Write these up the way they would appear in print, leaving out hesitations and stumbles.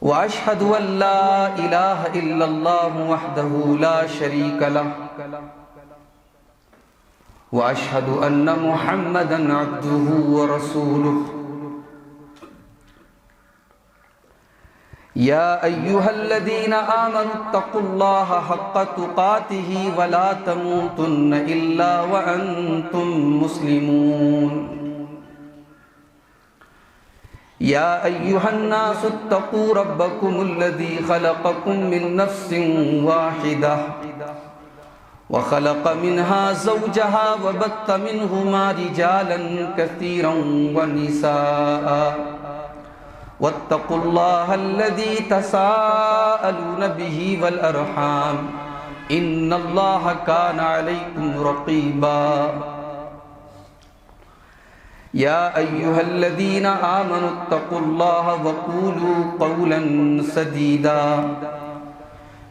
وأشهد أن لا إله إلا الله وحده لا شريك له وأشهد أن محمدًا عبده ورسوله يا أيها الذين آمنوا اتقوا الله حق تقاته ولا تموتن إلا وأنتم مسلمون يا أيها الناس اتقوا ربكم الذي خلقكم من نفس واحدة وخلق منها زوجها وبث منهما رجالا كثيرا ونساء واتقوا الله الذي تساءلون به والأرحام إن الله كان عليكم رقيبا يا أيها الذين آمنوا اتقوا الله وقولوا قولا سديدا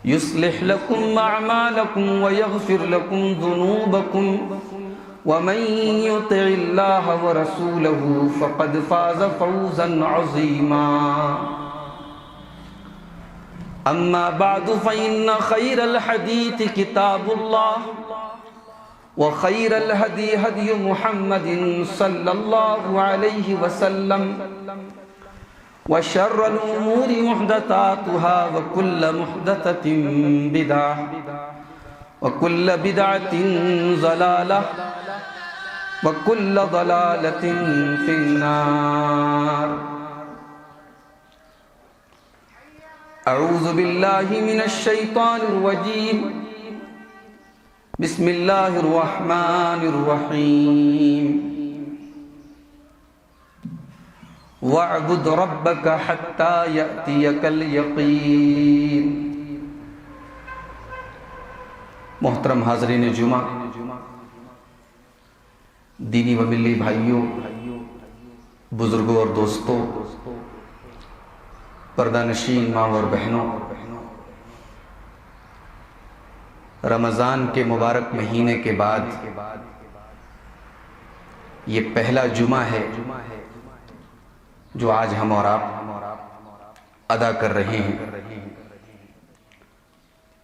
يصلح لكم أعمالكم ويغفر لكم ذنوبكم ومن يطع الله ورسوله فقد فاز فوزا عظيما أما بعد فإن خير الحديث كتاب الله وخير الهدي هدي محمد صلى الله عليه وسلم وشر الأمور محدثاتها وكل محدثة بدعة وكل بدعة ضلالة وكل ضلالة في النار أعوذ بالله من الشيطان الرجيم بسم الله الرحمن الرحيم وَاعْبُدْ رَبَّكَ حَتَّى يَأْتِيَكَ الْيَقِينُ۔ محترم حاضرین جمعہ، دینی و ملی بھائیوں، بزرگوں اور دوستوں، پردہ نشین ماں اور بہنوں، رمضان کے مبارک مہینے کے بعد یہ پہلا جمعہ ہے جو آج ہم اور آپ ادا کر رہے ہیں۔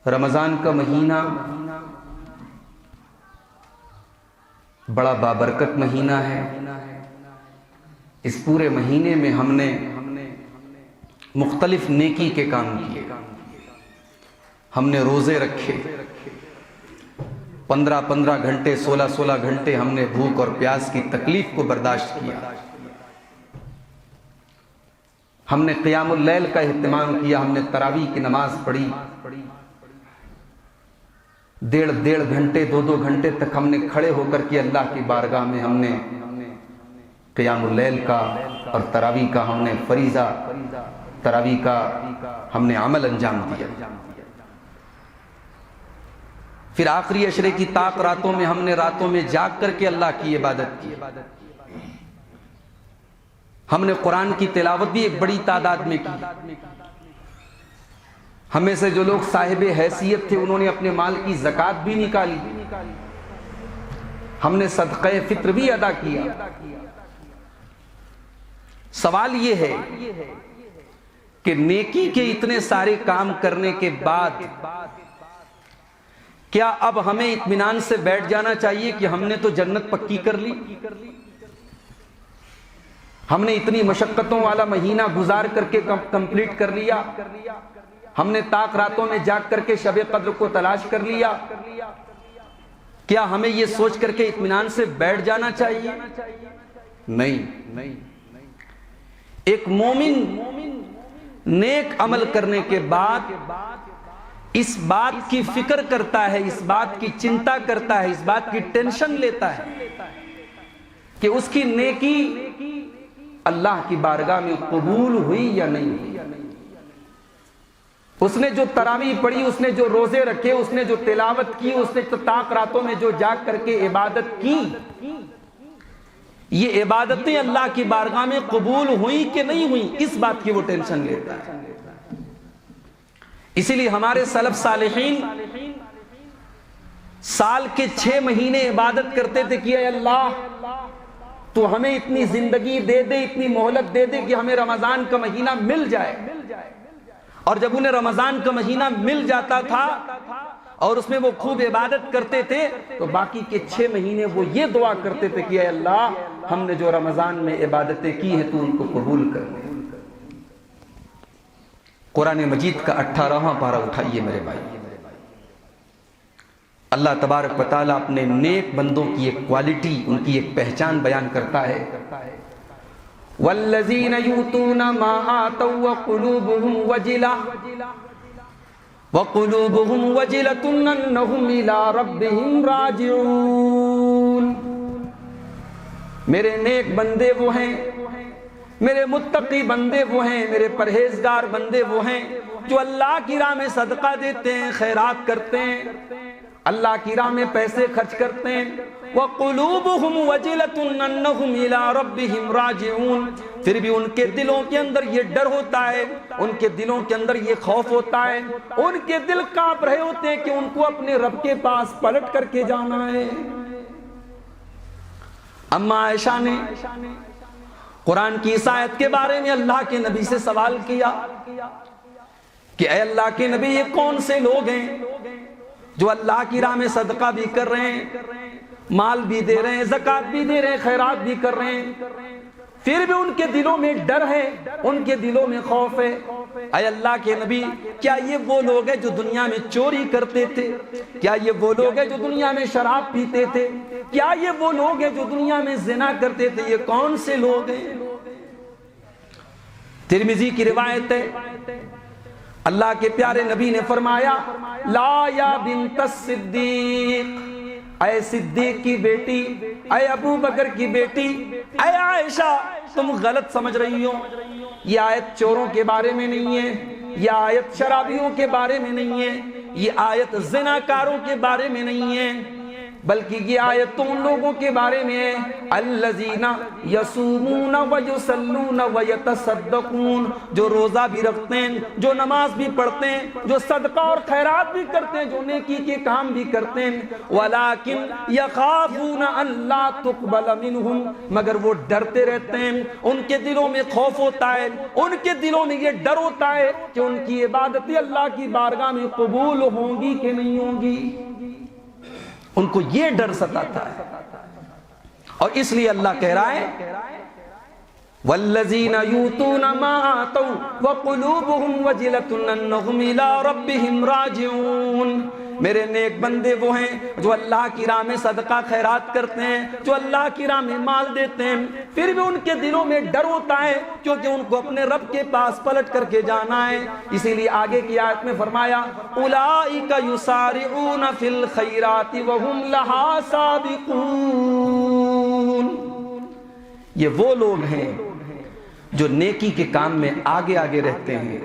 رمضان کا مہینہ بڑا بابرکت مہینہ ہے۔ اس پورے مہینے میں ہم نے مختلف نیکی کے کام کیے، ہم نے روزے رکھے، 15 گھنٹے 16 گھنٹے ہم نے بھوک اور پیاس کی تکلیف کو برداشت کیا، ہم نے قیام اللیل کا اہتمام کیا، ہم نے تراویح کی نماز پڑھی، 1.5 گھنٹے 2 گھنٹے تک ہم نے کھڑے ہو کر کے اللہ کی بارگاہ میں ہم نے قیام اللیل کا اور تراویح کا ہم نے فریضہ تراویح کا ہم نے عمل انجام دیا۔ پھر آخری عشرے کی طاق راتوں میں ہم نے راتوں میں جاگ کر کے اللہ کی عبادت کی، ہم نے قرآن کی تلاوت بھی ایک بڑی تعداد میں کی۔ ہمیں سے جو لوگ صاحب حیثیت تھے انہوں نے اپنے مال کی زکوٰۃ بھی نکالی، ہم نے صدقہ فطر بھی ادا کیا۔ سوال یہ ہے کہ نیکی کے اتنے سارے کام کرنے کے بعد کیا اب ہمیں اطمینان سے بیٹھ جانا چاہیے کہ ہم نے تو جنت پکی کر لی؟ ہم نے اتنی مشقتوں والا مہینہ گزار کر کے کمپلیٹ کر لیا، ہم نے طاق راتوں میں جاگ کر کے شب قدر کو تلاش کر لیا، کیا ہمیں یہ سوچ کر کے اطمینان سے بیٹھ جانا چاہیے؟ نہیں، ایک مومن نیک عمل کرنے کے بعد اس بات کی فکر کرتا ہے، اس بات کی چنتا کرتا ہے، اس بات کی ٹینشن لیتا ہے کہ اس کی نیکی اللہ کی بارگاہ میں قبول ہوئی یا نہیں ہوئی۔ اس نے جو تراویح پڑھی، اس نے جو روزے رکھے، اس نے جو تلاوت کی، اس نے طاق راتوں میں جو جاگ کر کے عبادت کی، یہ عبادتیں اللہ کی بارگاہ میں قبول ہوئی کہ نہیں ہوئی، اس بات کی وہ ٹینشن لیتا ہے۔ اسی لیے ہمارے سلف صالحین سال کے 6 مہینے عبادت کرتے تھے کہ اے اللہ تو ہمیں اتنی زندگی دے دے، اتنی مہلت دے دے کہ ہمیں رمضان کا مہینہ مل جائے۔ اور جب انہیں رمضان کا مہینہ مل جاتا تھا اور اس میں وہ خوب عبادت کرتے تھے تو باقی کے 6 مہینے وہ یہ دعا کرتے تھے کہ اے اللہ ہم نے جو رمضان میں عبادتیں کی ہیں تو ان کو قبول کر لے۔ قرآن مجید کا 18واں پارہ اٹھائیے میرے بھائی۔ اللہ تبارک و تعالیٰ اپنے نیک بندوں کی ایک کوالٹی، ان کی ایک پہچان بیان کرتا ہے، وَالَّذِينَ يُؤْتُونَ مَا آتَوْا وَقُلُوبُهُمْ وَجِلَةٌ أَنَّهُمْ إِلَىٰ رَبِّهِمْ رَاجِعُونَ۔ میرے نیک بندے وہ ہیں، میرے متقی بندے وہ ہیں، میرے پرہیزگار بندے وہ ہیں جو اللہ کی راہ میں صدقہ دیتے ہیں، خیرات کرتے ہیں، اللہ کی راہ میں پیسے خرچ کرتے ہیں۔ وَقُلُوبُهُمْ وَجِلَةٌ أَنَّهُمْ إِلَىٰ رَبِّهِمْ رَاجِعُونَ، پھر بھی ان کے دلوں کے اندر یہ ڈر ہوتا ہے، ان کے دلوں کے اندر یہ خوف ہوتا ہے، ان کے دل کانپ رہے ہوتے ہیں کہ ان کو اپنے رب کے پاس پلٹ کر کے جانا ہے۔ اما عائشہ نے قرآن کی اس آیت کے بارے میں اللہ کے نبی سے سوال کیا کہ اے اللہ کے نبی یہ کون سے لوگ ہیں جو اللہ کی راہ میں صدقہ بھی کر رہے ہیں، مال بھی دے رہے ہیں، زکوٰۃ بھی دے رہے ہیں، خیرات بھی کر رہے ہیں، پھر بھی ان کے دلوں میں ڈر ہے، ان کے دلوں میں خوف ہے۔ اے اللہ کے نبی کیا یہ وہ لوگ ہیں جو دنیا میں چوری کرتے تھے؟ کیا یہ وہ لوگ ہیں جو دنیا میں شراب پیتے تھے؟ کیا یہ وہ لوگ ہیں جو دنیا میں زنا کرتے تھے؟ یہ کون سے لوگ ہیں؟ ترمذی کی روایت ہے، اللہ کے پیارے نبی نے فرمایا لا یا بنت الصدیق، اے صدیق کی بیٹی، اے ابو بکر کی بیٹی، اے عائشہ تم غلط سمجھ رہی ہو، یہ آیت چوروں کے بارے میں نہیں ہے، یہ آیت شرابیوں کے بارے میں نہیں ہے، یہ آیت زناکاروں کے بارے میں نہیں ہے، بلکہ یہ آیت ان لوگوں کے بارے میں ہے الذین یصومون ویصلون ویتصدقون، جو روزہ بھی رکھتے ہیں، جو نماز بھی پڑھتے ہیں، جو صدقہ اور خیرات بھی کرتے ہیں، جو نیکی کے کام بھی کرتے ہیں، ولیکن یخافون ان لا تقبل منہم، مگر وہ ڈرتے رہتے ہیں، ان کے دلوں میں خوف ہوتا ہے، ان کے دلوں میں یہ ڈر ہوتا ہے کہ ان کی عبادتیں اللہ کی بارگاہ میں قبول ہوں گی کہ نہیں ہوں گی، ان کو یہ ڈر ستاتا ہے۔ اور اس لیے اللہ کہہ رہا ہے وَالَّذِينَ يُؤْتُونَ مَا آتَوْا وَقُلُوبُهُمْ وَجِلَةٌ أَنَّهُمْ إِلَىٰ رَبِّهِمْ رَاجِعُونَ، میرے نیک بندے وہ ہیں جو اللہ کی راہ میں صدقہ خیرات کرتے ہیں، جو اللہ کی راہ میں مال دیتے ہیں، پھر بھی ان کے دلوں میں ڈر ہوتا ہے کیونکہ ان کو اپنے رب کے پاس پلٹ کر کے جانا ہے۔ اسی لیے آگے کی آیت میں فرمایا اولئک یسارعون فی الخیرات وہم لہا سابقون، یہ وہ لوگ ہیں جو نیکی کے کام میں آگے آگے رہتے ہیں،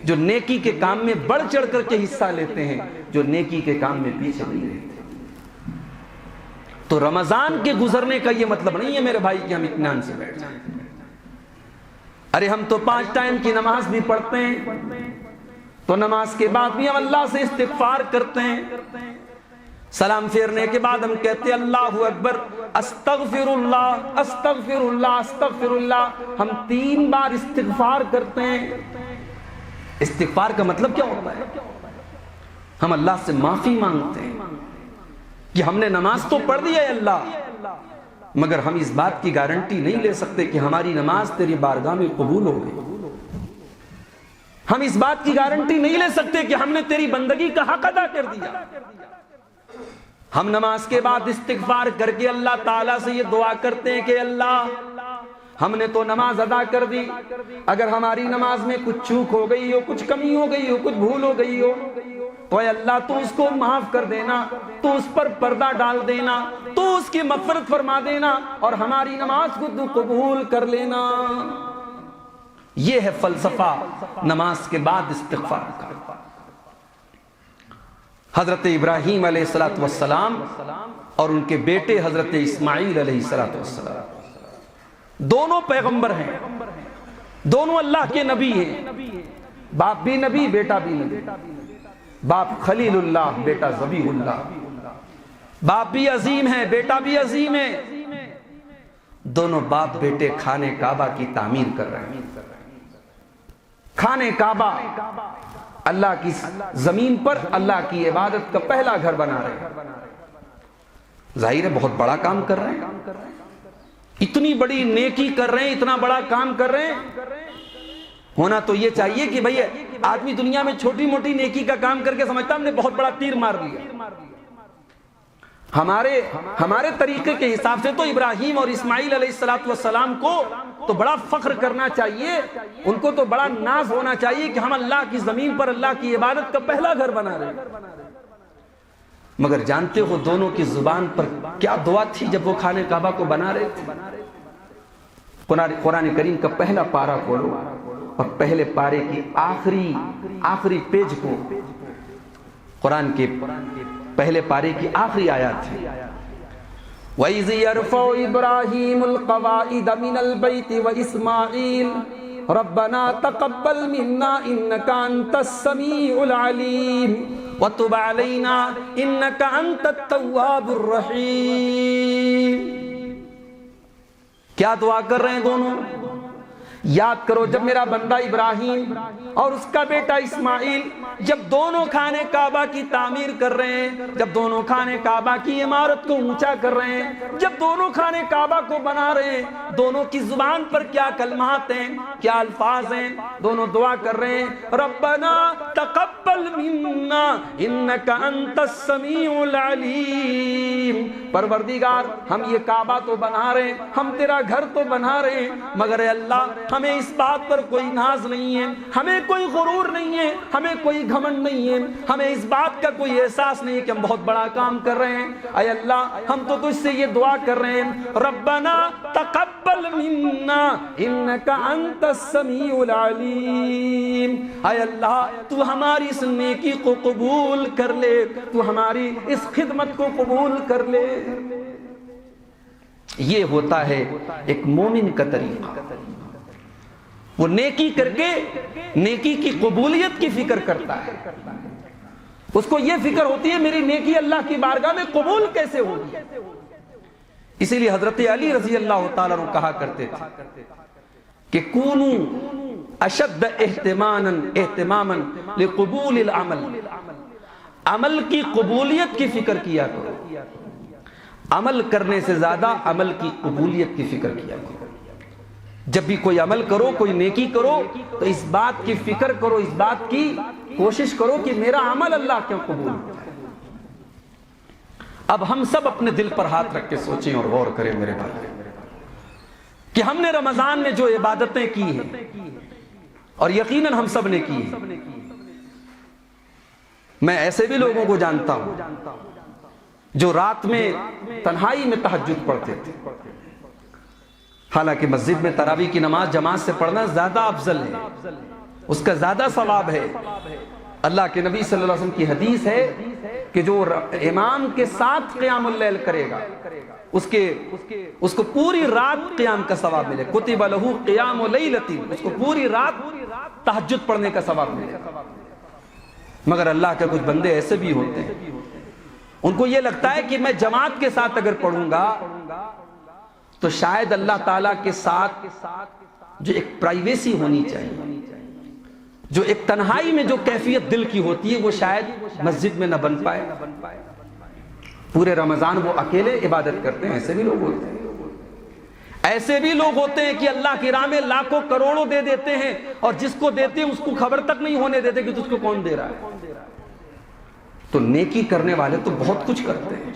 جو نیکی کے کام میں بڑھ چڑھ کر کے حصہ لیتے ہیں، جو نیکی کے کام میں پیچھے نہیں رہتے۔ تو رمضان کے گزرنے کا یہ مطلب نہیں ہے میرے بھائی کہ ہم اطمینان سے بیٹھ جائیں۔ ارے ہم تو 5 ٹائم کی نماز بھی پڑھتے ہیں، تو نماز کے بعد بھی ہم اللہ سے استغفار کرتے ہیں، سلام پھیرنے کے بعد ہم کہتے ہیں اللہ اکبر، استغفر اللہ استغفر اللہ استغفر اللہ، ہم 3 بار استغفار کرتے ہیں۔ استغفار کا مطلب کیا ہوتا ہے؟ ہم اللہ سے معافی مانگتے ہیں کہ ہم نے نماز تو پڑھ دی ہے اللہ، مگر ہم اس بات کی گارنٹی نہیں لے سکتے کہ ہماری نماز تیری بارگاہ میں قبول ہو گئی، ہم اس بات کی گارنٹی نہیں لے سکتے کہ ہم نے تیری بندگی کا حق ادا کر دیا۔ ہم نماز کے بعد استغفار کر کے اللہ تعالیٰ سے یہ دعا کرتے ہیں کہ اللہ ہم نے تو نماز ادا کر دی، اگر ہماری نماز میں کچھ چوک ہو گئی ہو، کچھ کمی ہو گئی ہو، کچھ بھول ہو گئی ہو تو اے اللہ تو اس کو معاف کر دینا، تو اس پر پردہ ڈال دینا، تو اس کی مغفرت فرما دینا اور ہماری نماز کو تو قبول کر لینا۔ یہ ہے فلسفہ نماز کے بعد استغفار کا۔ حضرت ابراہیم علیہ السلام اور ان کے بیٹے حضرت اسماعیل علیہ السلام دونوں پیغمبر ہیں، دونوں اللہ کے نبی ہیں، باپ بھی نبی بیٹا بھی نبی، باپ خلیل اللہ بیٹا ذبیح اللہ، باپ بھی عظیم ہے بیٹا بھی عظیم ہے، دونوں باپ بیٹے خانہ کعبہ کی تعمیر کر رہے ہیں۔ خانہ کعبہ اللہ کی زمین پر اللہ کی عبادت کا پہلا گھر بنا رہے ہیں. ظاہر ہے بہت بڑا کام کر رہے ہیں, اتنی بڑی نیکی کر رہے ہیں, اتنا بڑا کام کر رہے ہیں. ہونا تو یہ چاہیے کہ بھئی آدمی دنیا میں چھوٹی موٹی نیکی کا کام کر کے سمجھتا ہم نے بہت بڑا تیر مار لیا. ہمارے طریقے کے حساب سے تو ابراہیم اور اسماعیل علیہ السلام کو تو بڑا فخر کرنا چاہیے, ان کو تو بڑا ناز ہونا چاہیے کہ ہم اللہ کی زمین پر اللہ کی عبادت کا پہلا گھر بنا رہے ہیں. مگر جانتے ہو دونوں کی زبان پر کیا دعا تھی جب وہ خانہ کعبہ کو بنا رہے تھے؟ قرآن کریم کا پہلا پارہ کھولو اور پہلے پارے کی آخری پیج کو, قرآن کے پہلے پارے کی آخری آیات ہے. وَإِذْ يَرْفَعُ إِبْرَاهِيمُ الْقَوَاعِدَ مِنَ الْبَيْتِ وَإِسْمَاعِيلُ رَبَّنَا تَقَبَّلْ مِنَّا إِنَّكَ أَنْتَ السَّمِيعُ الْعَلِيمُ وَتُبْ عَلَيْنَا إِنَّكَ أَنْتَ التَّوَّابُ الرَّحِيمُ. کیا دعا کر رہے ہیں دونوں؟ یاد کرو جب میرا بندہ ابراہیم اور اس کا بیٹا اسماعیل جب دونوں خانہ کعبہ کی تعمیر کر رہے ہیں, جب دونوں خانہ کعبہ کی عمارت کو اونچا کر رہے ہیں, جب دونوں خانہ کعبہ کو بنا رہے ہیں, دونوں کی زبان پر کیا کلمات ہیں, کیا الفاظ ہیں, دونوں دعا کر رہے ہیں ربنا تقبل منا انک انت السمیع العلیم. پروردگار ہم یہ کعبہ تو بنا رہے ہیں, ہم تیرا گھر تو بنا رہے ہیں, مگر اے اللہ ہمیں اس بات پر کوئی ناز نہیں ہے, ہمیں کوئی غرور نہیں ہے, ہمیں کوئی گھمنڈ نہیں ہے, ہمیں اس بات کا کوئی احساس نہیں کہ ہم بہت بڑا کام کر رہے ہیں. اے اللہ ہم تو تجھ سے یہ دعا کر رہے ہیں ربنا تقبل منا انک انت السمیع العلیم. اے اللہ تو ہماری اس نیکی کو قبول کر لے, تو ہماری اس خدمت کو قبول کر لے. یہ ہوتا ہے ایک مومن کا طریقہ, وہ نیکی کر کے نیکی کی قبولیت کی فکر کرتا ہے. اس کو یہ فکر ہوتی ہے میری نیکی اللہ کی بارگاہ میں قبول کیسے ہوگی. اسی لیے حضرت علی رضی اللہ تعالیٰ عنہ کہا کرتے تھے کہ کونو اشد اہتماما لقبول العمل, عمل کی قبولیت کی فکر کیا کرو, عمل کرنے سے زیادہ عمل کی قبولیت کی فکر کیا کرو. جب بھی کوئی عمل کرو, کوئی نیکی کرو, تو اس بات کی فکر کرو, اس بات کی کوشش کرو کہ میرا عمل اللہ کیوں قبول کرتا ہے. اب ہم سب اپنے دل پر ہاتھ رکھ کے سوچیں اور غور کریں میرے بھائی کہ ہم نے رمضان میں جو عبادتیں کی ہیں, اور یقیناً ہم سب نے کی ہیں. میں ایسے بھی لوگوں کو جانتا ہوں جو رات میں تنہائی میں تہجد پڑھتے تھے. حالانکہ مسجد میں تراویح کی نماز جماعت سے پڑھنا زیادہ افضل ہے, اس کا زیادہ ثواب ہے. اللہ کے نبی صلی اللہ علیہ وسلم کی حدیث ہے کہ جو امام کے ساتھ قیام اللیل کرے گا اس کو پوری رات قیام کا ثواب ملے. کتب لہ قیام لیلۃ, اس کو پوری رات تہجد پڑھنے کا ثواب ملے. مگر اللہ کے کچھ بندے ایسے بھی ہوتے ہیں, ان کو یہ لگتا ہے کہ میں جماعت کے ساتھ اگر پڑھوں گا تو شاید اللہ تعالیٰ کے ساتھ جو ایک پرائیویسی ہونی چاہیے, جو ایک تنہائی میں جو کیفیت دل کی ہوتی ہے, وہ شاید مسجد میں نہ بن پائے. پورے رمضان وہ اکیلے عبادت کرتے ہیں. ایسے بھی لوگ ہوتے ہیں, ایسے بھی لوگ ہوتے ہیں کہ اللہ کی راہ میں لاکھوں کروڑوں دے دیتے ہیں, اور جس کو دیتے ہیں اس کو خبر تک نہیں ہونے دیتے کہ تجھ کو کون دے رہا ہے. تو نیکی کرنے والے تو بہت کچھ کرتے ہیں.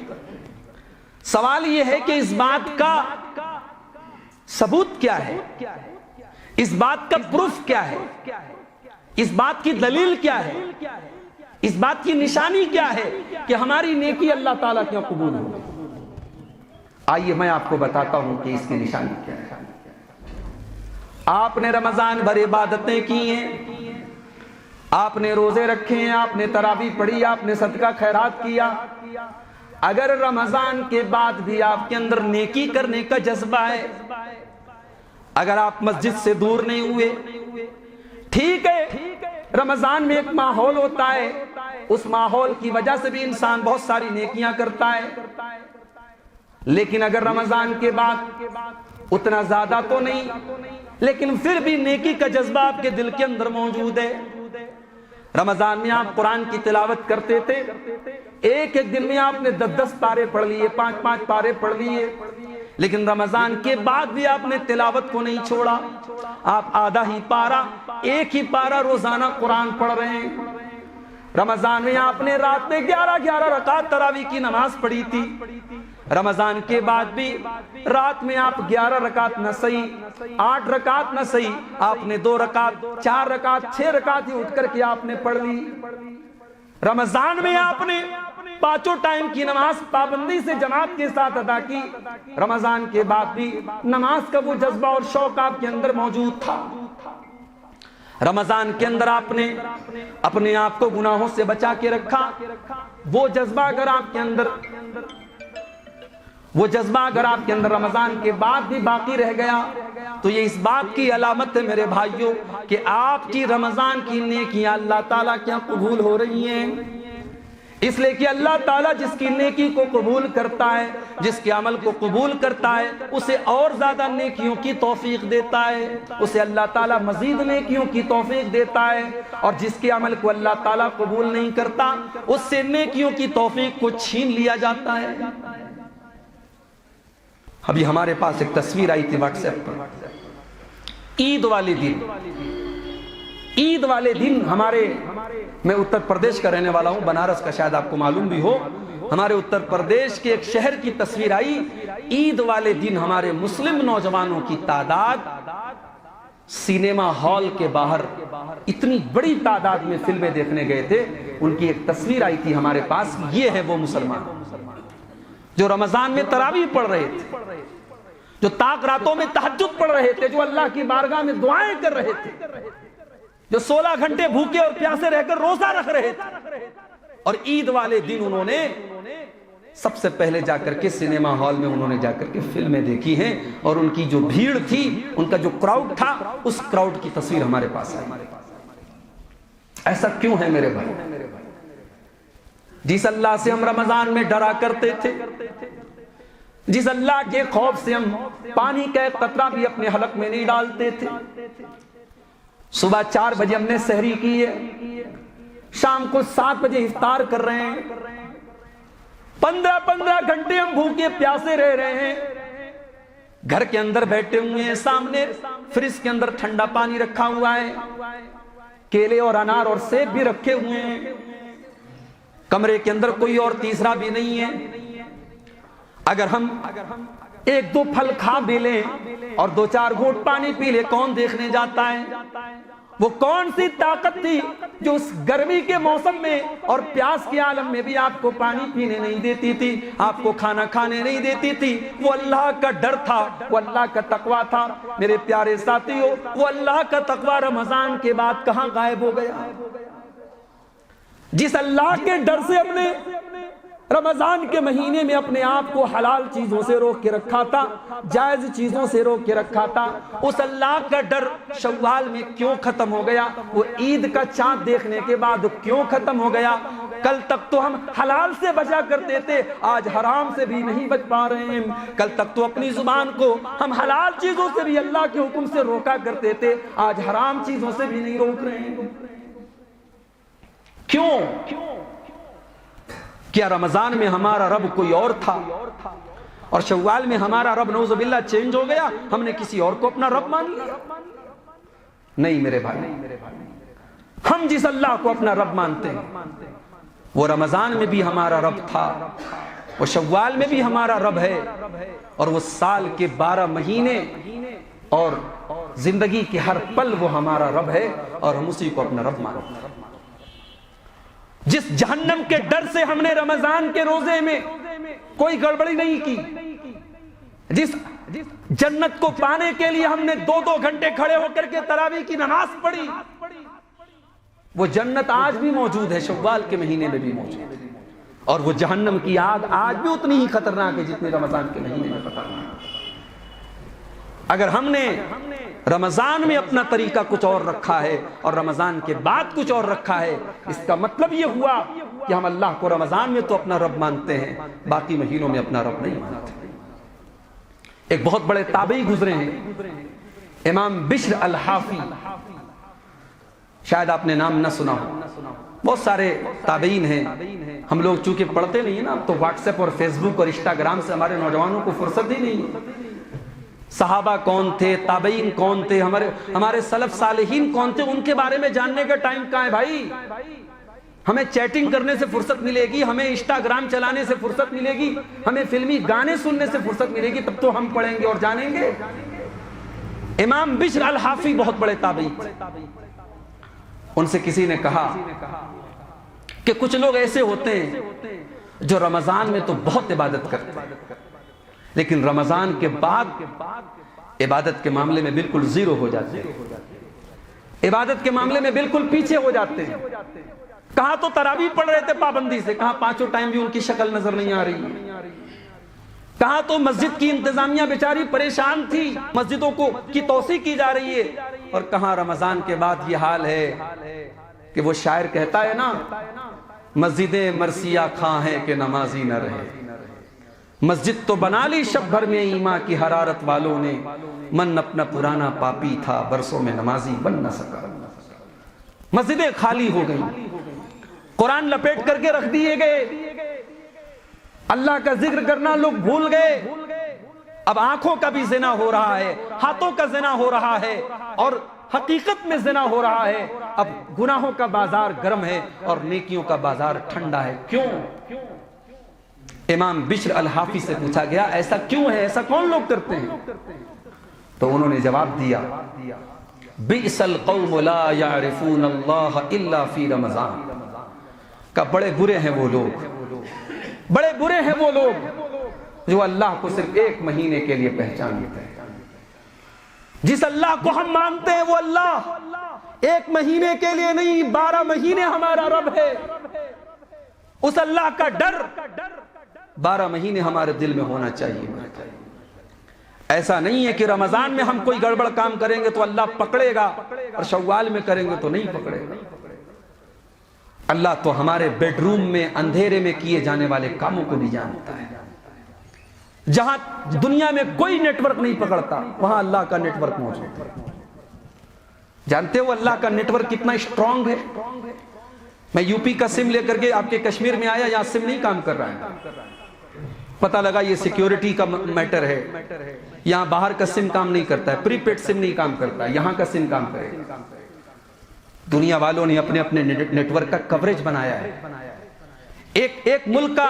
سوال یہ ہے کہ اس بات کا ثبوت کیا ہے, اس بات کا پروف کیا ہے, اس بات کی دلیل کیا ہے, اس بات کی نشانی کیا ہے کہ ہماری نیکی اللہ تعالیٰ کیوں قبول ہو. آئیے میں آپ کو بتاتا ہوں کہ اس کی نشانی کیا ہے. آپ نے رمضان بھر عبادتیں کی ہیں, آپ نے روزے رکھے ہیں, آپ نے تراویح پڑھی, آپ نے صدقہ خیرات کیا. اگر رمضان کے بعد بھی آپ کے اندر نیکی کرنے کا جذبہ ہے, اگر آپ مسجد سے دور نہیں ہوئے, ٹھیک ہے رمضان میں ایک ماحول ہوتا ہے, اس ماحول کی وجہ سے بھی انسان بہت ساری نیکیاں کرتا ہے. لیکن اگر رمضان کے بعد اتنا زیادہ تو نہیں, لیکن پھر بھی نیکی کا جذبہ آپ کے دل کے اندر موجود ہے, رمضان میں آپ قرآن کی تلاوت کرتے تھے، ایک ایک دن میں آپ نے 10 پارے پڑھ لیے، 5 پارے پڑھ لیے، لیکن رمضان کے بعد بھی آپ نے تلاوت کو نہیں چھوڑا. آپ آدھا ہی پارا، ایک ہی پارا روزانہ قرآن پڑھ رہے ہیں. رمضان میں آپ نے رات میں 11 رکعت تراویح کی نماز پڑھی تھی. رمضان کے بعد بھی رات میں آپ 11 رکعت نہ صحیح 8 رکعت نہ صحیح، آپ نے 2 رکعت 4 رکعت 6 رکعت ہی اٹھ کر کے آپ نے پڑھ لی. رمضان میں آپ نے 5 ٹائم کی نماز پابندی سے جماعت کے ساتھ ادا کی. رمضان کے بعد بھی نماز کا وہ جذبہ اور شوق آپ کے اندر موجود تھا. رمضان کے اندر آپ نے اپنے آپ کو گناہوں سے بچا کے رکھا. وہ جذبہ اگر آپ کے اندر رمضان کے بعد بھی باقی رہ گیا تو یہ اس بات کی علامت ہے میرے بھائیوں کہ آپ کی رمضان کی نیکیاں اللہ تعالیٰ کیا قبول ہو رہی ہیں. اس لیے کہ اللہ تعالیٰ جس کی نیکی کو قبول کرتا ہے، جس کے عمل کو قبول کرتا ہے، اسے اور زیادہ نیکیوں کی توفیق دیتا ہے. اسے اللہ تعالیٰ مزید نیکیوں کی توفیق دیتا ہے. اور جس کے عمل کو اللہ تعالیٰ قبول نہیں کرتا اس سے نیکیوں کی توفیق کو چھین لیا جاتا ہے. ابھی ہمارے پاس ایک تصویر آئی تھی واٹس ایپ پر. عید والے دن میں اتر پردیش کا رہنے والا ہوں، بنارس کا، شاید آپ کو معلوم بھی ہو. ہمارے اتر پردیش کے ایک شہر کی تصویر آئی. عید والے دن ہمارے مسلم نوجوانوں کی تعداد سینما ہال کے باہر اتنی بڑی تعداد میں فلمیں دیکھنے گئے تھے. ان کی ایک تصویر آئی تھی ہمارے پاس. یہ ہے وہ مسلمان جو رمضان میں تراویح پڑھ رہے تھے، جو طاق راتوں میں تہجد پڑھ رہے تھے، جو اللہ کی بارگاہ میں دعائیں کر رہے تھے، جو 16 گھنٹے بھوکے اور پیاسے رہ کر روزہ رکھ رہے تھے. اور عید والے دن انہوں نے سب سے پہلے جا کر کے سینما ہال میں انہوں نے جا کر کے فلمیں دیکھی ہیں. اور ان کی جو بھیڑ تھی، ان کا جو کراؤڈ تھا، اس کراؤڈ کی تصویر ہمارے پاس ہے. ایسا کیوں ہے میرے بھائی؟ جس اللہ سے ہم رمضان میں ڈرا کرتے تھے، جس اللہ کے خوف سے ہم پانی کا ایک قطرہ بھی اپنے حلق میں نہیں ڈالتے تھے. صبح 4 بجے ہم نے سحری کی ہے، شام کو 7 بجے افطار کر رہے ہیں. 15 گھنٹے ہم بھوکے پیاسے رہ رہے ہیں. گھر کے اندر بیٹھے ہوئے ہیں، سامنے فریج کے اندر ٹھنڈا پانی رکھا ہوا ہے، کیلے اور انار اور سیب بھی رکھے ہوئے ہیں. کمرے کے اندر کوئی اور تیسرا بھی نہیں ہے. اگر ہم 1-2 پھل کھا بھی لیں اور 2-4 گھونٹ پانی پی لیں، کون دیکھنے جاتا ہے؟ وہ کون سی طاقت تھی جو اس گرمی کے موسم میں اور پیاس کے عالم میں بھی آپ کو پانی پینے نہیں دیتی تھی، آپ کو کھانا کھانے نہیں دیتی تھی؟ وہ اللہ کا ڈر تھا، وہ اللہ کا تقویٰ تھا. میرے پیارے ساتھیوں، وہ اللہ کا تقویٰ رمضان کے بعد کہاں غائب ہو گیا؟ جس اللہ کے ڈر سے ہم نے رمضان کے مہینے میں اپنے آپ کو حلال چیزوں سے روک کے رکھا تھا، جائز چیزوں سے روک کے رکھا تھا، اس اللہ کا ڈر شوال میں کیوں ختم ہو گیا؟ وہ عید کا چاند دیکھنے کے بعد کیوں ختم ہو گیا؟ کل تک تو ہم حلال سے بچا کرتے تھے، آج حرام سے بھی نہیں بچ پا رہے ہیں. کل تک تو اپنی زبان کو ہم حلال چیزوں سے بھی اللہ کے حکم سے روکا کرتے تھے، آج حرام چیزوں سے بھی نہیں روک رہے ہیں. کیوں؟ کیا رمضان میں ہمارا رب کوئی اور تھا اور شوال میں ہمارا رب نعوذ باللہ چینج ہو گیا، ہم نے کسی اور کو اپنا رب مان لیا؟ نہیں میرے بھائی، ہم جس اللہ کو اپنا رب مانتے ہیں وہ رمضان میں بھی ہمارا رب تھا، وہ شوال میں بھی ہمارا رب ہے، اور وہ سال کے 12 مہینے اور زندگی کے ہر پل وہ ہمارا رب ہے، اور ہم اسی کو اپنا رب مانتے ہیں. جس جہنم کے ڈر سے ہم نے رمضان کے روزے میں کوئی گڑبڑی نہیں کی، جس جنت کو پانے کے لیے ہم نے 2 گھنٹے کھڑے ہو کر کے تراویح کی نماز پڑھی، وہ جنت آج بھی موجود ہے، شوال کے مہینے میں بھی موجود ہے. اور وہ جہنم کی آگ آج بھی اتنی ہی خطرناک ہے جتنی رمضان کے مہینے میں خطرناک. اگر ہم نے رمضان میں اپنا طریقہ کچھ اور رکھا ہے اور رمضان کے بعد کچھ اور رکھا ہے، اس کا مطلب یہ ہوا کہ ہم اللہ کو رمضان میں تو اپنا رب مانتے ہیں، باقی مہینوں میں اپنا رب نہیں مانتے. ایک بہت بڑے تابعی گزرے ہیں، امام بشر الحافی، شاید آپ نے نام نہ سنا ہو، بہت سارے تابعین ہیں. ہم لوگ چونکہ پڑھتے نہیں ہیں نا، تو واٹس ایپ اور فیس بک اور انسٹاگرام سے ہمارے نوجوانوں کو فرصت ہی نہیں ہے. صحابہ کون تھے، تابعین کون تھے، ہمارے سلف صالحین کون تھے، ان کے بارے میں جاننے کا ٹائم کہاں ہے بھائی؟ ہمیں چیٹنگ کرنے سے فرصت ملے گی، ہمیں انسٹاگرام چلانے سے فرصت ملے گی، ہمیں فلمی گانے سننے سے فرصت ملے گی، تب تو ہم پڑھیں گے اور جانیں گے. امام بشر الحافی بہت بڑے تابعی تھے. ان سے کسی نے کہا کہ کچھ لوگ ایسے ہوتے ہیں جو رمضان میں تو بہت عبادت کرتے ہیں، لیکن رمضان کے بعد عبادت کے معاملے میں بالکل زیرو ہو جاتے ہیں، عبادت کے معاملے میں بالکل پیچھے ہو جاتے ہیں. کہاں تو تراویح پڑھ رہے تھے پابندی سے، کہاں پانچوں ٹائم بھی ان کی شکل نظر نہیں آ رہی. کہاں تو مسجد کی انتظامیہ بیچاری پریشان تھی، مسجدوں کی توسیع کی جا رہی ہے، اور کہاں رمضان کے بعد یہ حال ہے کہ وہ شاعر کہتا ہے نا، مسجدیں مرثیہ کھاں ہیں کہ نمازی نہ رہے. مسجد تو بنا لی شب بھر میں ایمان کی حرارت والوں نے، من اپنا پرانا پاپی تھا برسوں میں نمازی بن نہ سکا. مسجدیں خالی ہو گئیں، قرآن لپیٹ کر کے رکھ دیے گئے، اللہ کا ذکر کرنا لوگ بھول گئے. اب آنکھوں کا بھی زنا ہو رہا ہے، ہاتھوں کا زنا ہو رہا ہے، اور حقیقت میں زنا ہو رہا ہے. اب گناہوں کا بازار گرم ہے اور نیکیوں کا بازار ٹھنڈا ہے. کیوں؟ امام بشر الحافی سے پوچھا گیا ایسا کیوں ہے، ایسا کون لوگ کرتے ہیں؟ تو انہوں نے جواب دیا، بئس القوم لا یعرفون اللہ الا فی رمضان. کہ بڑے برے ہیں وہ لوگ، بڑے برے ہیں وہ لوگ جو اللہ کو صرف ایک مہینے کے لیے پہچانتے ہیں. جس اللہ کو ہم مانتے ہیں وہ اللہ ایک مہینے کے لیے نہیں، 12 مہینے ہمارا رب ہے. اس اللہ کا ڈر 12 مہینے ہمارے دل میں ہونا چاہیے. ایسا نہیں ہے کہ رمضان میں ہم کوئی گڑبڑ کام کریں گے تو اللہ پکڑے گا اور شوال میں کریں گے تو نہیں پکڑے گا. اللہ تو ہمارے بیڈ روم میں اندھیرے میں کیے جانے والے کاموں کو بھی جانتا ہے. جہاں دنیا میں کوئی نیٹ ورک نہیں پکڑتا وہاں اللہ کا نیٹ ورک موجود ہے. جانتے ہو اللہ کا نیٹ ورک کتنا اسٹرانگ ہے؟ میں یو پی کا سم لے کر کے آپ کے کشمیر میں آیا، یہاں سم نہیں کام کر رہا ہے. پتہ لگا یہ سیکیورٹی کا میٹر ہے، یہاں باہر کا سم کام نہیں کرتا ہے، پری پیڈ سم نہیں کام کرتا ہے، یہاں کا سم کام کرے. دنیا والوں نے اپنے اپنے نیٹ ورک کا کوریج بنایا ہے. ایک ملک کا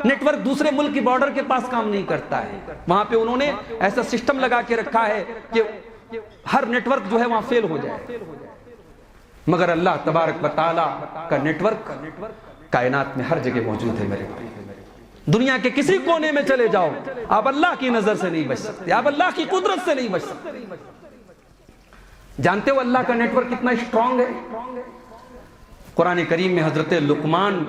نیٹ ورک دوسرے ملک کی بارڈر کے پاس کام نہیں کرتا ہے، وہاں پہ انہوں نے ایسا سسٹم لگا کے رکھا ہے کہ ہر نیٹ ورک جو ہے وہاں فیل ہو جائے. مگر اللہ تبارک و تعالیٰ کا نیٹ ورک کائنات میں ہر جگہ موجود ہے. میرے دنیا کے کسی کونے میں چلے جاؤ، آپ اللہ کی نظر سے نہیں بچ سکتے، آپ اللہ کی قدرت سے نہیں بچ سکتے. جانتے ہو اللہ کا نیٹ ورک کتنا اسٹرانگ ہے؟ قرآن کریم میں حضرت لقمان،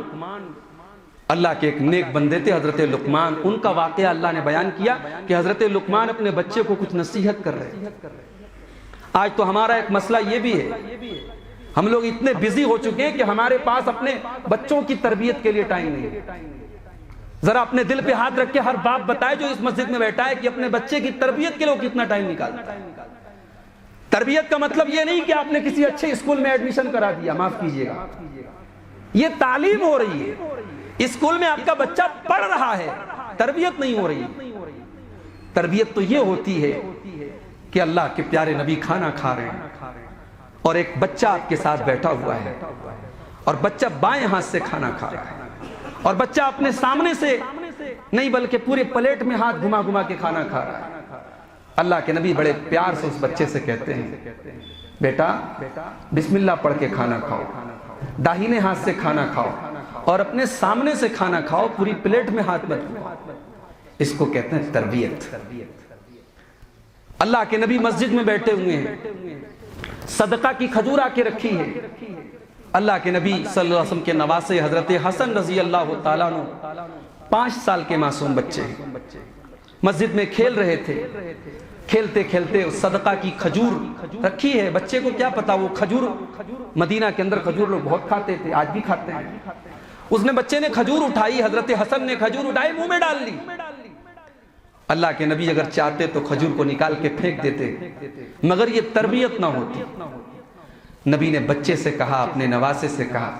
اللہ کے ایک نیک بندے تھے حضرت لقمان، ان کا واقعہ اللہ نے بیان کیا کہ حضرت لقمان اپنے بچے کو کچھ نصیحت کر رہے. آج تو ہمارا ایک مسئلہ یہ بھی ہے، ہم لوگ اتنے بزی ہو چکے ہیں کہ ہمارے پاس اپنے بچوں کی تربیت کے لیے ٹائم نہیں ہے. ذرا اپنے دل پہ ہاتھ رکھ کے ہر باپ بتائے جو اس مسجد میں بیٹھا ہے کہ اپنے بچے کی تربیت کے لیے کتنا ٹائم نکالتا ہے. تربیت کا مطلب یہ نہیں کہ آپ نے کسی اچھے اسکول میں ایڈمیشن کرا دیا، معاف کیجئے گا، یہ تعلیم ہو رہی ہے. اسکول میں آپ کا بچہ پڑھ رہا ہے، تربیت نہیں ہو رہی. تربیت تو یہ ہوتی ہے کہ اللہ کے پیارے نبی کھانا کھا رہے ہیں اور ایک بچہ آپ کے ساتھ بیٹھا ہوا ہے اور بچہ بائیں ہاتھ سے کھانا کھا رہا ہے اور بچہ اپنے سامنے سے نہیں بلکہ پورے پلیٹ میں ہاتھ گھما گھما کے کھانا کھا رہا ہے. اللہ کے نبی بڑے پیار سے اس بچے سے کہتے ہیں، بیٹا بسم اللہ پڑھ کے کھانا کھاؤ، داہنے ہاتھ سے کھانا کھاؤ اور اپنے سامنے سے کھانا کھاؤ، پوری پلیٹ میں ہاتھ مت گھماؤ. اس کو کہتے ہیں تربیت. اللہ کے نبی مسجد میں بیٹھے ہوئے ہیں، صدقہ کی کھجور آ کے رکھی ہے. اللہ کے نبی صلی اللہ علیہ وسلم کے نواسے حضرت حسن رضی اللہ تعالیٰ عنہ 5 سال کے معصوم بچے مسجد میں کھیل رہے تھے. کھیلتے کھیلتے صدقہ کی کھجور رکھی ہے، بچے کو کیا پتا وہ کھجور، مدینہ کے اندر کھجور لوگ بہت کھاتے تھے، آج بھی کھاتے ہیں. اس نے بچے نے کھجور اٹھائی، حضرت حسن نے کھجور اٹھائی منہ میں ڈال لی. اللہ کے نبی اگر چاہتے تو کھجور کو نکال کے پھینک دیتے، مگر یہ تربیت نہ ہوتی. نبی نے بچے سے کہا، اپنے نواسے سے کہا،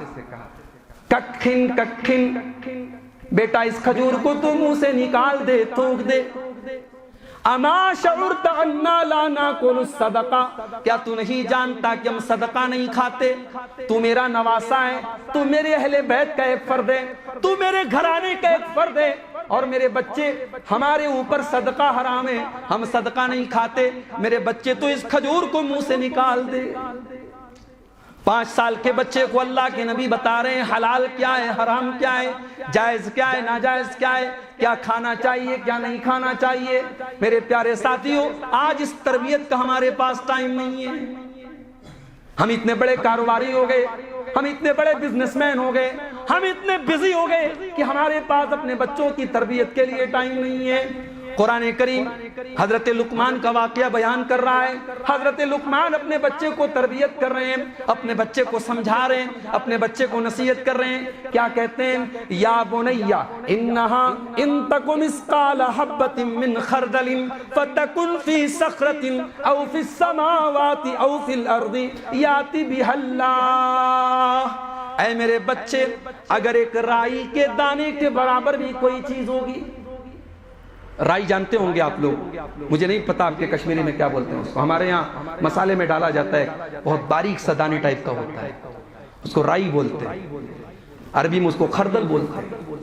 ککھن ککھن، بیٹا اس کھجور کو تو منہ سے نکال دے، تھوک دے۔ اما شعرت انا لا ناکل الصدقہ، کیا تو نہیں جانتا کہ ہم صدقہ نہیں کھاتے؟ تو میرا نواسا ہے، تو میرے اہل بیت کا ایک فرد ہے، تو میرے گھرانے کا ایک فرد ہے، اور میرے بچے، ہمارے اوپر صدقہ حرام ہے، ہم صدقہ نہیں کھاتے، میرے بچے تو اس کھجور کو منہ سے نکال دے۔ 5 سال کے بچے کو اللہ کے نبی بتا رہے ہیں حلال کیا ہے، حرام کیا ہے، جائز کیا ہے، ناجائز کیا ہے، کیا کھانا چاہیے، کیا نہیں کھانا چاہیے۔ میرے پیارے ساتھیوں، آج اس تربیت کا ہمارے پاس ٹائم نہیں ہے۔ ہم اتنے بڑے کاروباری ہو گئے، ہم اتنے بڑے بزنس مین ہو گئے، ہم اتنے بزی ہو گئے کہ ہمارے پاس اپنے بچوں کی تربیت کے لیے ٹائم نہیں ہے۔ قرآن کریم حضرت لقمان کا واقعہ بیان کر رہا ہے۔ حضرت لقمان اپنے بچے کو تربیت کر رہے ہیں، اپنے بچے کو سمجھا رہے ہیں، اپنے بچے کو نصیحت کر رہے ہیں۔ کیا کہتے ہیں؟ یا بنیا انہا ان تک مثقال حبۃ من خردل فتکن فی صخرۃ او فی السماوات او فی الارض یاتی بہا اللہ۔ اے میرے بچے، اگر ایک رائی کے دانے کے برابر بھی کوئی چیز ہوگی، رائی جانتے ہوں گے آپ لوگ، مجھے نہیں پتا آپ کے کشمیری میں کیا بولتے ہیں اس کو، ہمارے یہاں مسالے میں ڈالا جاتا ہے، بہت باریک سا دانے ٹائپ کا ہوتا ہے، اس کو رائی بولتے ہیں، عربی میں اس کو خردل بولتے ہیں۔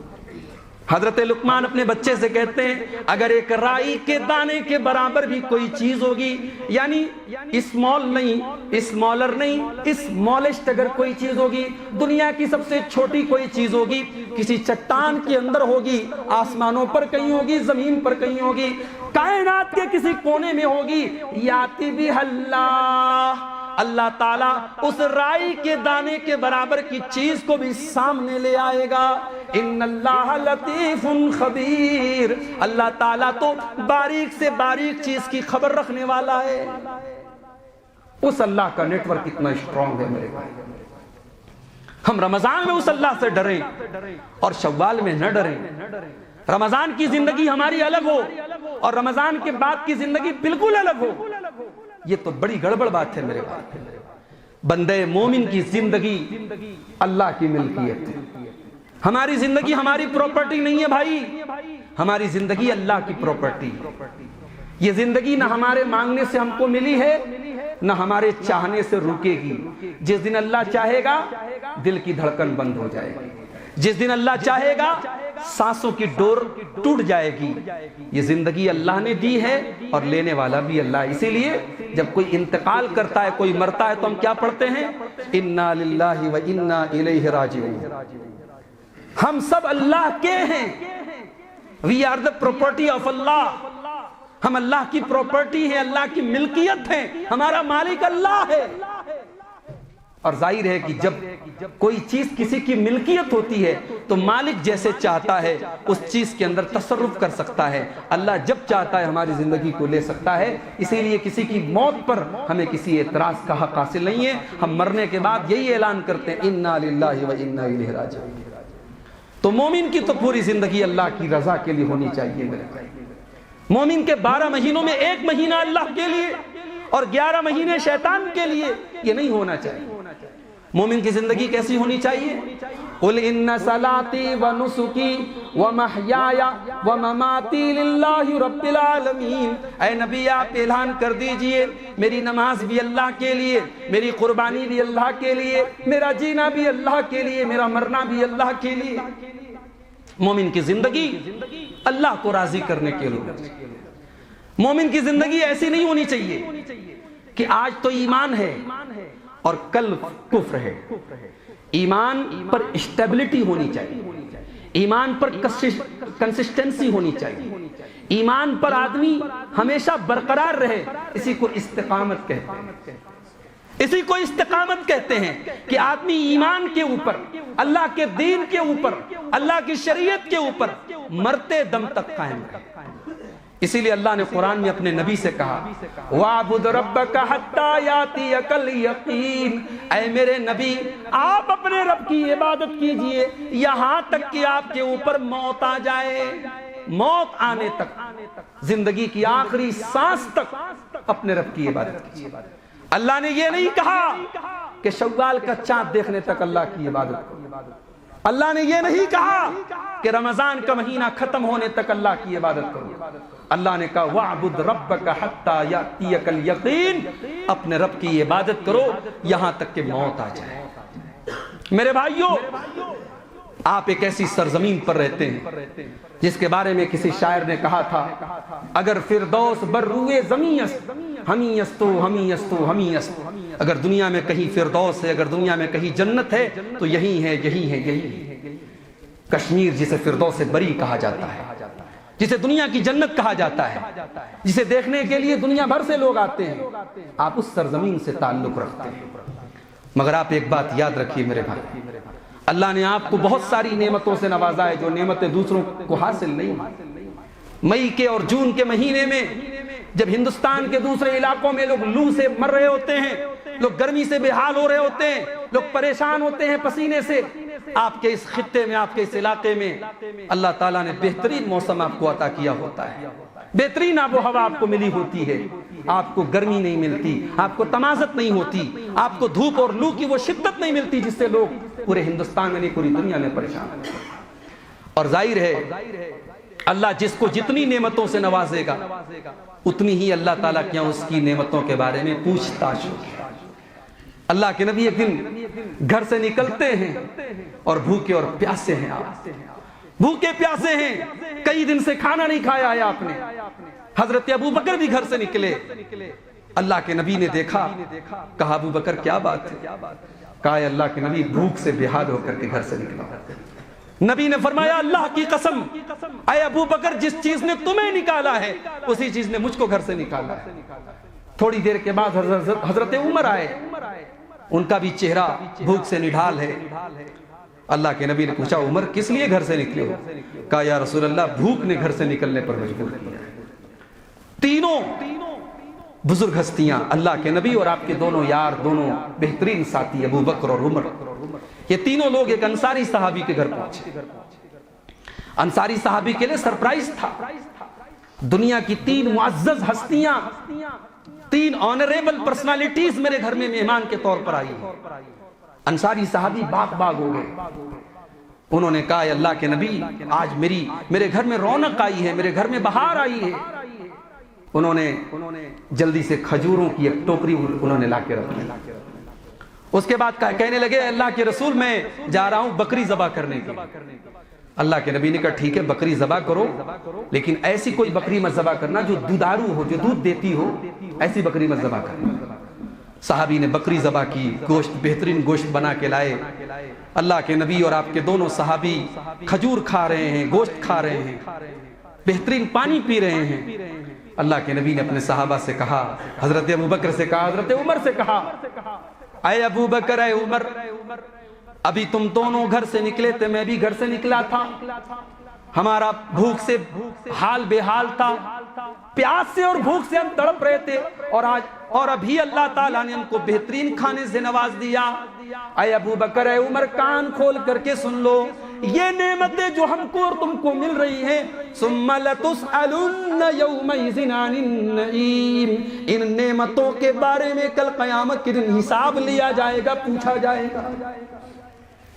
حضرت لقمان اپنے بچے سے کہتے ہیں اگر ایک رائی کے دانے کے برابر بھی کوئی چیز ہوگی، یعنی اسمال نہیں، اسمالر نہیں، اسمالسٹ اگر کوئی چیز ہوگی، دنیا کی سب سے چھوٹی کوئی چیز ہوگی، کسی چٹان کے اندر ہوگی، آسمانوں پر کہیں ہوگی، زمین پر کہیں ہوگی، کائنات کے کسی کونے میں ہوگی، یاتی بہا اللہ، اللہ تعالیٰ اس رائی کے دانے کے برابر کی چیز کو بھی سامنے لے آئے گا۔ ان اللہ لطیف خبیر، اللہ تعالیٰ تو باریک سے باریک چیز کی خبر رکھنے والا ہے۔ اس اللہ کا نیٹ ورک اتنا اسٹرانگ ہے میرے بھائی۔ ہم رمضان میں اس اللہ سے ڈریں اور شوال میں نہ ڈریں۔ رمضان کی زندگی ہماری الگ ہو اور رمضان کے بعد کی زندگی بالکل الگ ہو، یہ تو بڑی گڑبڑ بات ہے میرے بھائی۔ بندے مومن کی زندگی اللہ کی ملکیت ہے۔ ہماری زندگی ہماری پراپرٹی نہیں ہے بھائی، ہماری زندگی اللہ کی پراپرٹی۔ یہ زندگی نہ ہمارے مانگنے سے ہم کو ملی ہے، نہ ہمارے چاہنے سے رکے گی۔ جس دن اللہ چاہے گا دل کی دھڑکن بند ہو جائے گی، جس دن اللہ چاہے گا سانسوں کی ڈور ٹوٹ جائے گی۔ یہ زندگی اللہ نے دی ہے اور لینے والا بھی اللہ۔ اسی لیے جب کوئی انتقال کرتا ہے، کوئی مرتا ہے، تو ہم کیا پڑھتے ہیں؟ انا للہ و انا الیہ راجعون۔ ہم سب اللہ کے ہیں، we are the property of Allah. ہم اللہ کی پراپرٹی ہیں، اللہ کی ملکیت ہیں، ہمارا مالک اللہ ہے۔ اور ظاہر ہے کہ جب کوئی چیز کسی کی ملکیت ہوتی ہے تو مالک جیسے چاہتا ہے اس چیز کے اندر تصرف کر سکتا ہے۔ اللہ جب چاہتا ہے ہماری زندگی کو لے سکتا ہے۔ اسی لیے کسی کی موت پر ہمیں کسی اعتراض کا حق حاصل نہیں ہے۔ ہم مرنے کے بعد یہی اعلان کرتے ہیں انا للہ و انا الیہ راجعون۔ تو مومن کی تو پوری زندگی اللہ کی رضا کے لیے ہونی چاہیے میرے بھائی۔ مومن کے 12 مہینوں میں 1 مہینہ اللہ کے لیے اور 11 مہینے شیطان کے لیے، یہ نہیں ہونا چاہیے۔ مومن کی زندگی کیسی ہونی چاہیے؟ قل ان صلاتی و نسکی و محیای و مماتی للہ رب العالمین۔ اے نبی آپ اعلان کر دیجئے میری نماز بھی اللہ کے لیے، میری قربانی بھی اللہ کے لیے، میرا جینا بھی اللہ کے لیے، میرا مرنا بھی اللہ کے لیے۔ مومن کی زندگی اللہ کو راضی کرنے کے لیے۔ مومن کی زندگی ایسی نہیں ہونی چاہیے کہ آج تو ایمان ہے اور کل کفر ہے۔ ایمان پر اسٹیبلٹی ہونی چاہیے، ایمان پر کنسسٹنسی ہونی چاہیے، ایمان پر آدمی ہمیشہ برقرار رہے، اسی کو استقامت کہتے ہیں۔ اسی کو استقامت کہتے ہیں کہ آدمی ایمان کے اوپر، اللہ کے دین کے اوپر، اللہ کی شریعت کے اوپر مرتے دم تک قائم رہے۔ اسی لیے اللہ نے قرآن میں اپنے نبی سے کہا وَاعْبُدْ رَبَّكَ حَتَّى يَأْتِيَكَ الْيَقِينُ۔ اے میرے نبی آپ اپنے رب کی عبادت کیجئے یہاں تک کہ آپ کے اوپر موت آ جائے۔ موت آنے تک، زندگی کی آخری سانس تک اپنے رب کی عبادت کیجئے۔ اللہ نے یہ نہیں کہا کہ شوال کا چاند دیکھنے تک اللہ کی عبادت کرو۔ اللہ نے یہ نہیں کہا کہ رمضان کا مہینہ ختم ہونے تک اللہ کی عبادت کرو۔ اللہ نے کہا وَاعْبُدْ رَبَّكَ حَتَّى يَأْتِيَكَ الْيَقِينُ، اپنے رب کی عبادت کرو یہاں تک کہ موت آ جائے۔ میرے بھائیوں، آپ ایک ایسی سرزمین پر رہتے ہیں جس کے بارے میں کسی شاعر نے کہا تھا اگر فردوس بر روئے زمین است ہمیں استو ہمیں استو ہمیں است، اگر دنیا میں کہیں فردوس ہے، اگر دنیا میں کہیں جنت ہے تو یہی ہے، یہی ہے، یہی ہے۔ کشمیر جسے فردوس بری کہا جاتا ہے، جسے دنیا کی جنت کہا جاتا ہے، جسے دیکھنے کے لیے دنیا بھر سے لوگ آتے ہیں، آپ اس سرزمین سے تعلق رکھتے ہیں۔ مگر آپ ایک بات یاد رکھیے میرے بھائی، اللہ نے آپ کو بہت ساری نعمتوں سے نوازا ہے جو نعمتیں دوسروں کو حاصل نہیں۔ مئی کے اور جون کے مہینے میں جب ہندوستان کے دوسرے علاقوں میں لوگ لو سے مر رہے ہوتے ہیں، لوگ گرمی سے بے حال ہو رہے ہوتے ہیں، لوگ پریشان ہوتے ہیں پسینے سے، آپ کے اس خطے میں، آپ کے اس علاقے میں اللہ تعالیٰ نے بہترین موسم آپ کو عطا کیا ہوتا ہے، بہترین آب و ہوا آپ کو ملی ہوتی ہے، آپ کو گرمی نہیں ملتی، آپ کو تمازت نہیں ہوتی، آپ کو دھوپ اور لو کی وہ شدت نہیں ملتی جس سے لوگ پورے ہندوستان میں نہیں پوری دنیا میں پریشان ہیں۔ اور ظاہر ہے اللہ جس کو جتنی نعمتوں سے نوازے گا اتنی ہی اللہ تعالیٰ کیا اس کی نعمتوں کے بارے میں پوچھ تاچھ ہوگی۔ اللہ کے نبی ایک دن گھر سے نکلتے ہیں اور بھوکے اور پیاسے ہیں، آپ بھوکے پیاسے ہیں، کئی دن سے کھانا نہیں کھایا ہے آپ نے۔ حضرت ابو بکر بھی گھر سے نکلے، اللہ کے نبی نے دیکھا، کہا ابو بکر کیا بات ہے؟ کہا اللہ کے نبی بھوک سے بے حال ہو کر کے گھر سے نکلا۔ نبی نے فرمایا اللہ کی قسم اے ابو بکر جس چیز نے تمہیں نکالا ہے اسی چیز نے مجھ کو گھر سے نکالا ہے۔ تھوڑی دیر کے بعد حضرت عمر آئے، ان کا بھی چہرہ بھوک سے نڈھال ہے۔ اللہ کے نبی نے پوچھا عمر کس لیے گھر سے نکلے ہو؟ کہا یا رسول اللہ بھوک نے گھر سے نکلنے پر مجبور کیا۔ تینوں بزرگ ہستیاں اللہ کے نبی اور آپ کے دونوں یار، دونوں بہترین ساتھی ابو بکر اور عمر، یہ تینوں لوگ ایک انصاری صحابی کے گھر پہنچے۔ انصاری صحابی کے لیے سرپرائز تھا، دنیا کی تین معزز ہستیاں، تین آنریبل پرسنالٹیز میرے گھر میں مہمان کے طور پر آئی ہیں۔ انصاری صحابی باغ باغ ہو گئے، انہوں نے کہا اللہ کے نبی آج میرے گھر میں رونق آئی ہے، میرے گھر میں بہار آئی ہے۔ انہوں نے جلدی سے کھجوروں کی ایک ٹوکری انہوں نے لا کے رکھ لی۔ اس کے بعد کہنے لگے اللہ کے رسول میں جا رہا ہوں بکری ذبح کرنے کے۔ اللہ کے نبی نے کہا ٹھیک ہے بکری ذبح کرو، لیکن ایسی کوئی بکری مت ذبح کرنا جو دودھارو ہو، جو دودھ دیتی ہو، ایسی بکری مت ذبح کرنا۔ صحابی نے بکری ذبح کی، گوشت بہترین گوشت بنا کے لائے۔ اللہ کے نبی اور آپ کے دونوں صحابی کھجور کھا رہے ہیں، گوشت کھا رہے ہیں، بہترین پانی پی رہے ہیں۔ اللہ کے نبی نے اپنے صحابہ سے کہا، حضرت ابو بکر سے کہا، حضرت عمر سے کہا اے ابو بکر اے عمر ابھی تم دونوں گھر سے نکلے تھے، میں بھی گھر سے نکلا تھا، ہمارا بھوک سے حال بے حال تھا، پیاس سے اور بھوک سے ہم تڑپ رہے تھے، اور ابھی اللہ تعالیٰ نے ہم کو بہترین کھانے سے نواز دیا۔ اے ابو بکر اے عمر کان کھول کر کے سن لو، یہ نعمتیں جو ہم کو اور تم کو مل رہی ہیں ثم لتسألن یومئذ عن النعیم، ان نعمتوں کے بارے میں کل قیامت کے دن حساب لیا جائے گا، پوچھا جائے گا۔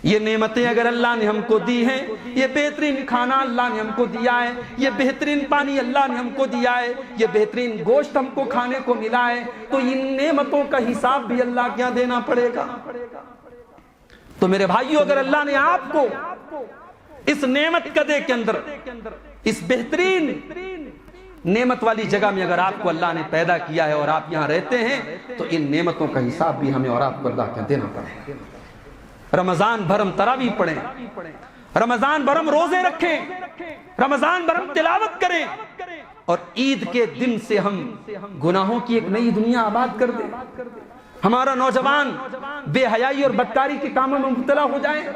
یہ نعمتیں اگر اللہ نے ہم کو دی ہیں، یہ بہترین کھانا اللہ نے ہم کو دیا ہے، یہ بہترین پانی اللہ نے ہم کو دیا ہے، یہ بہترین گوشت ہم کو کھانے کو ملا ہے، تو ان نعمتوں کا حساب بھی اللہ کیا دینا پڑے گا۔ تو میرے بھائیو اگر اللہ نے آپ کو اس نعمت قدے کے اندر، اس بہترین نعمت والی جگہ میں اگر آپ کو اللہ نے پیدا کیا ہے اور آپ یہاں رہتے ہیں تو ان نعمتوں کا حساب بھی ہمیں اور آپ کو اللہ کیا دینا پڑے گا۔ رمضان بھر ہم تراویح پڑھیں، رمضان بھر ہم روزے رکھیں، رمضان بھر ہم تلاوت کریں، اور عید کے دن سے ہم گناہوں کی ایک نئی دنیا آباد کر دیں۔ ہمارا نوجوان بے حیائی اور بدکاری کے کاموں میں مبتلا ہو جائے،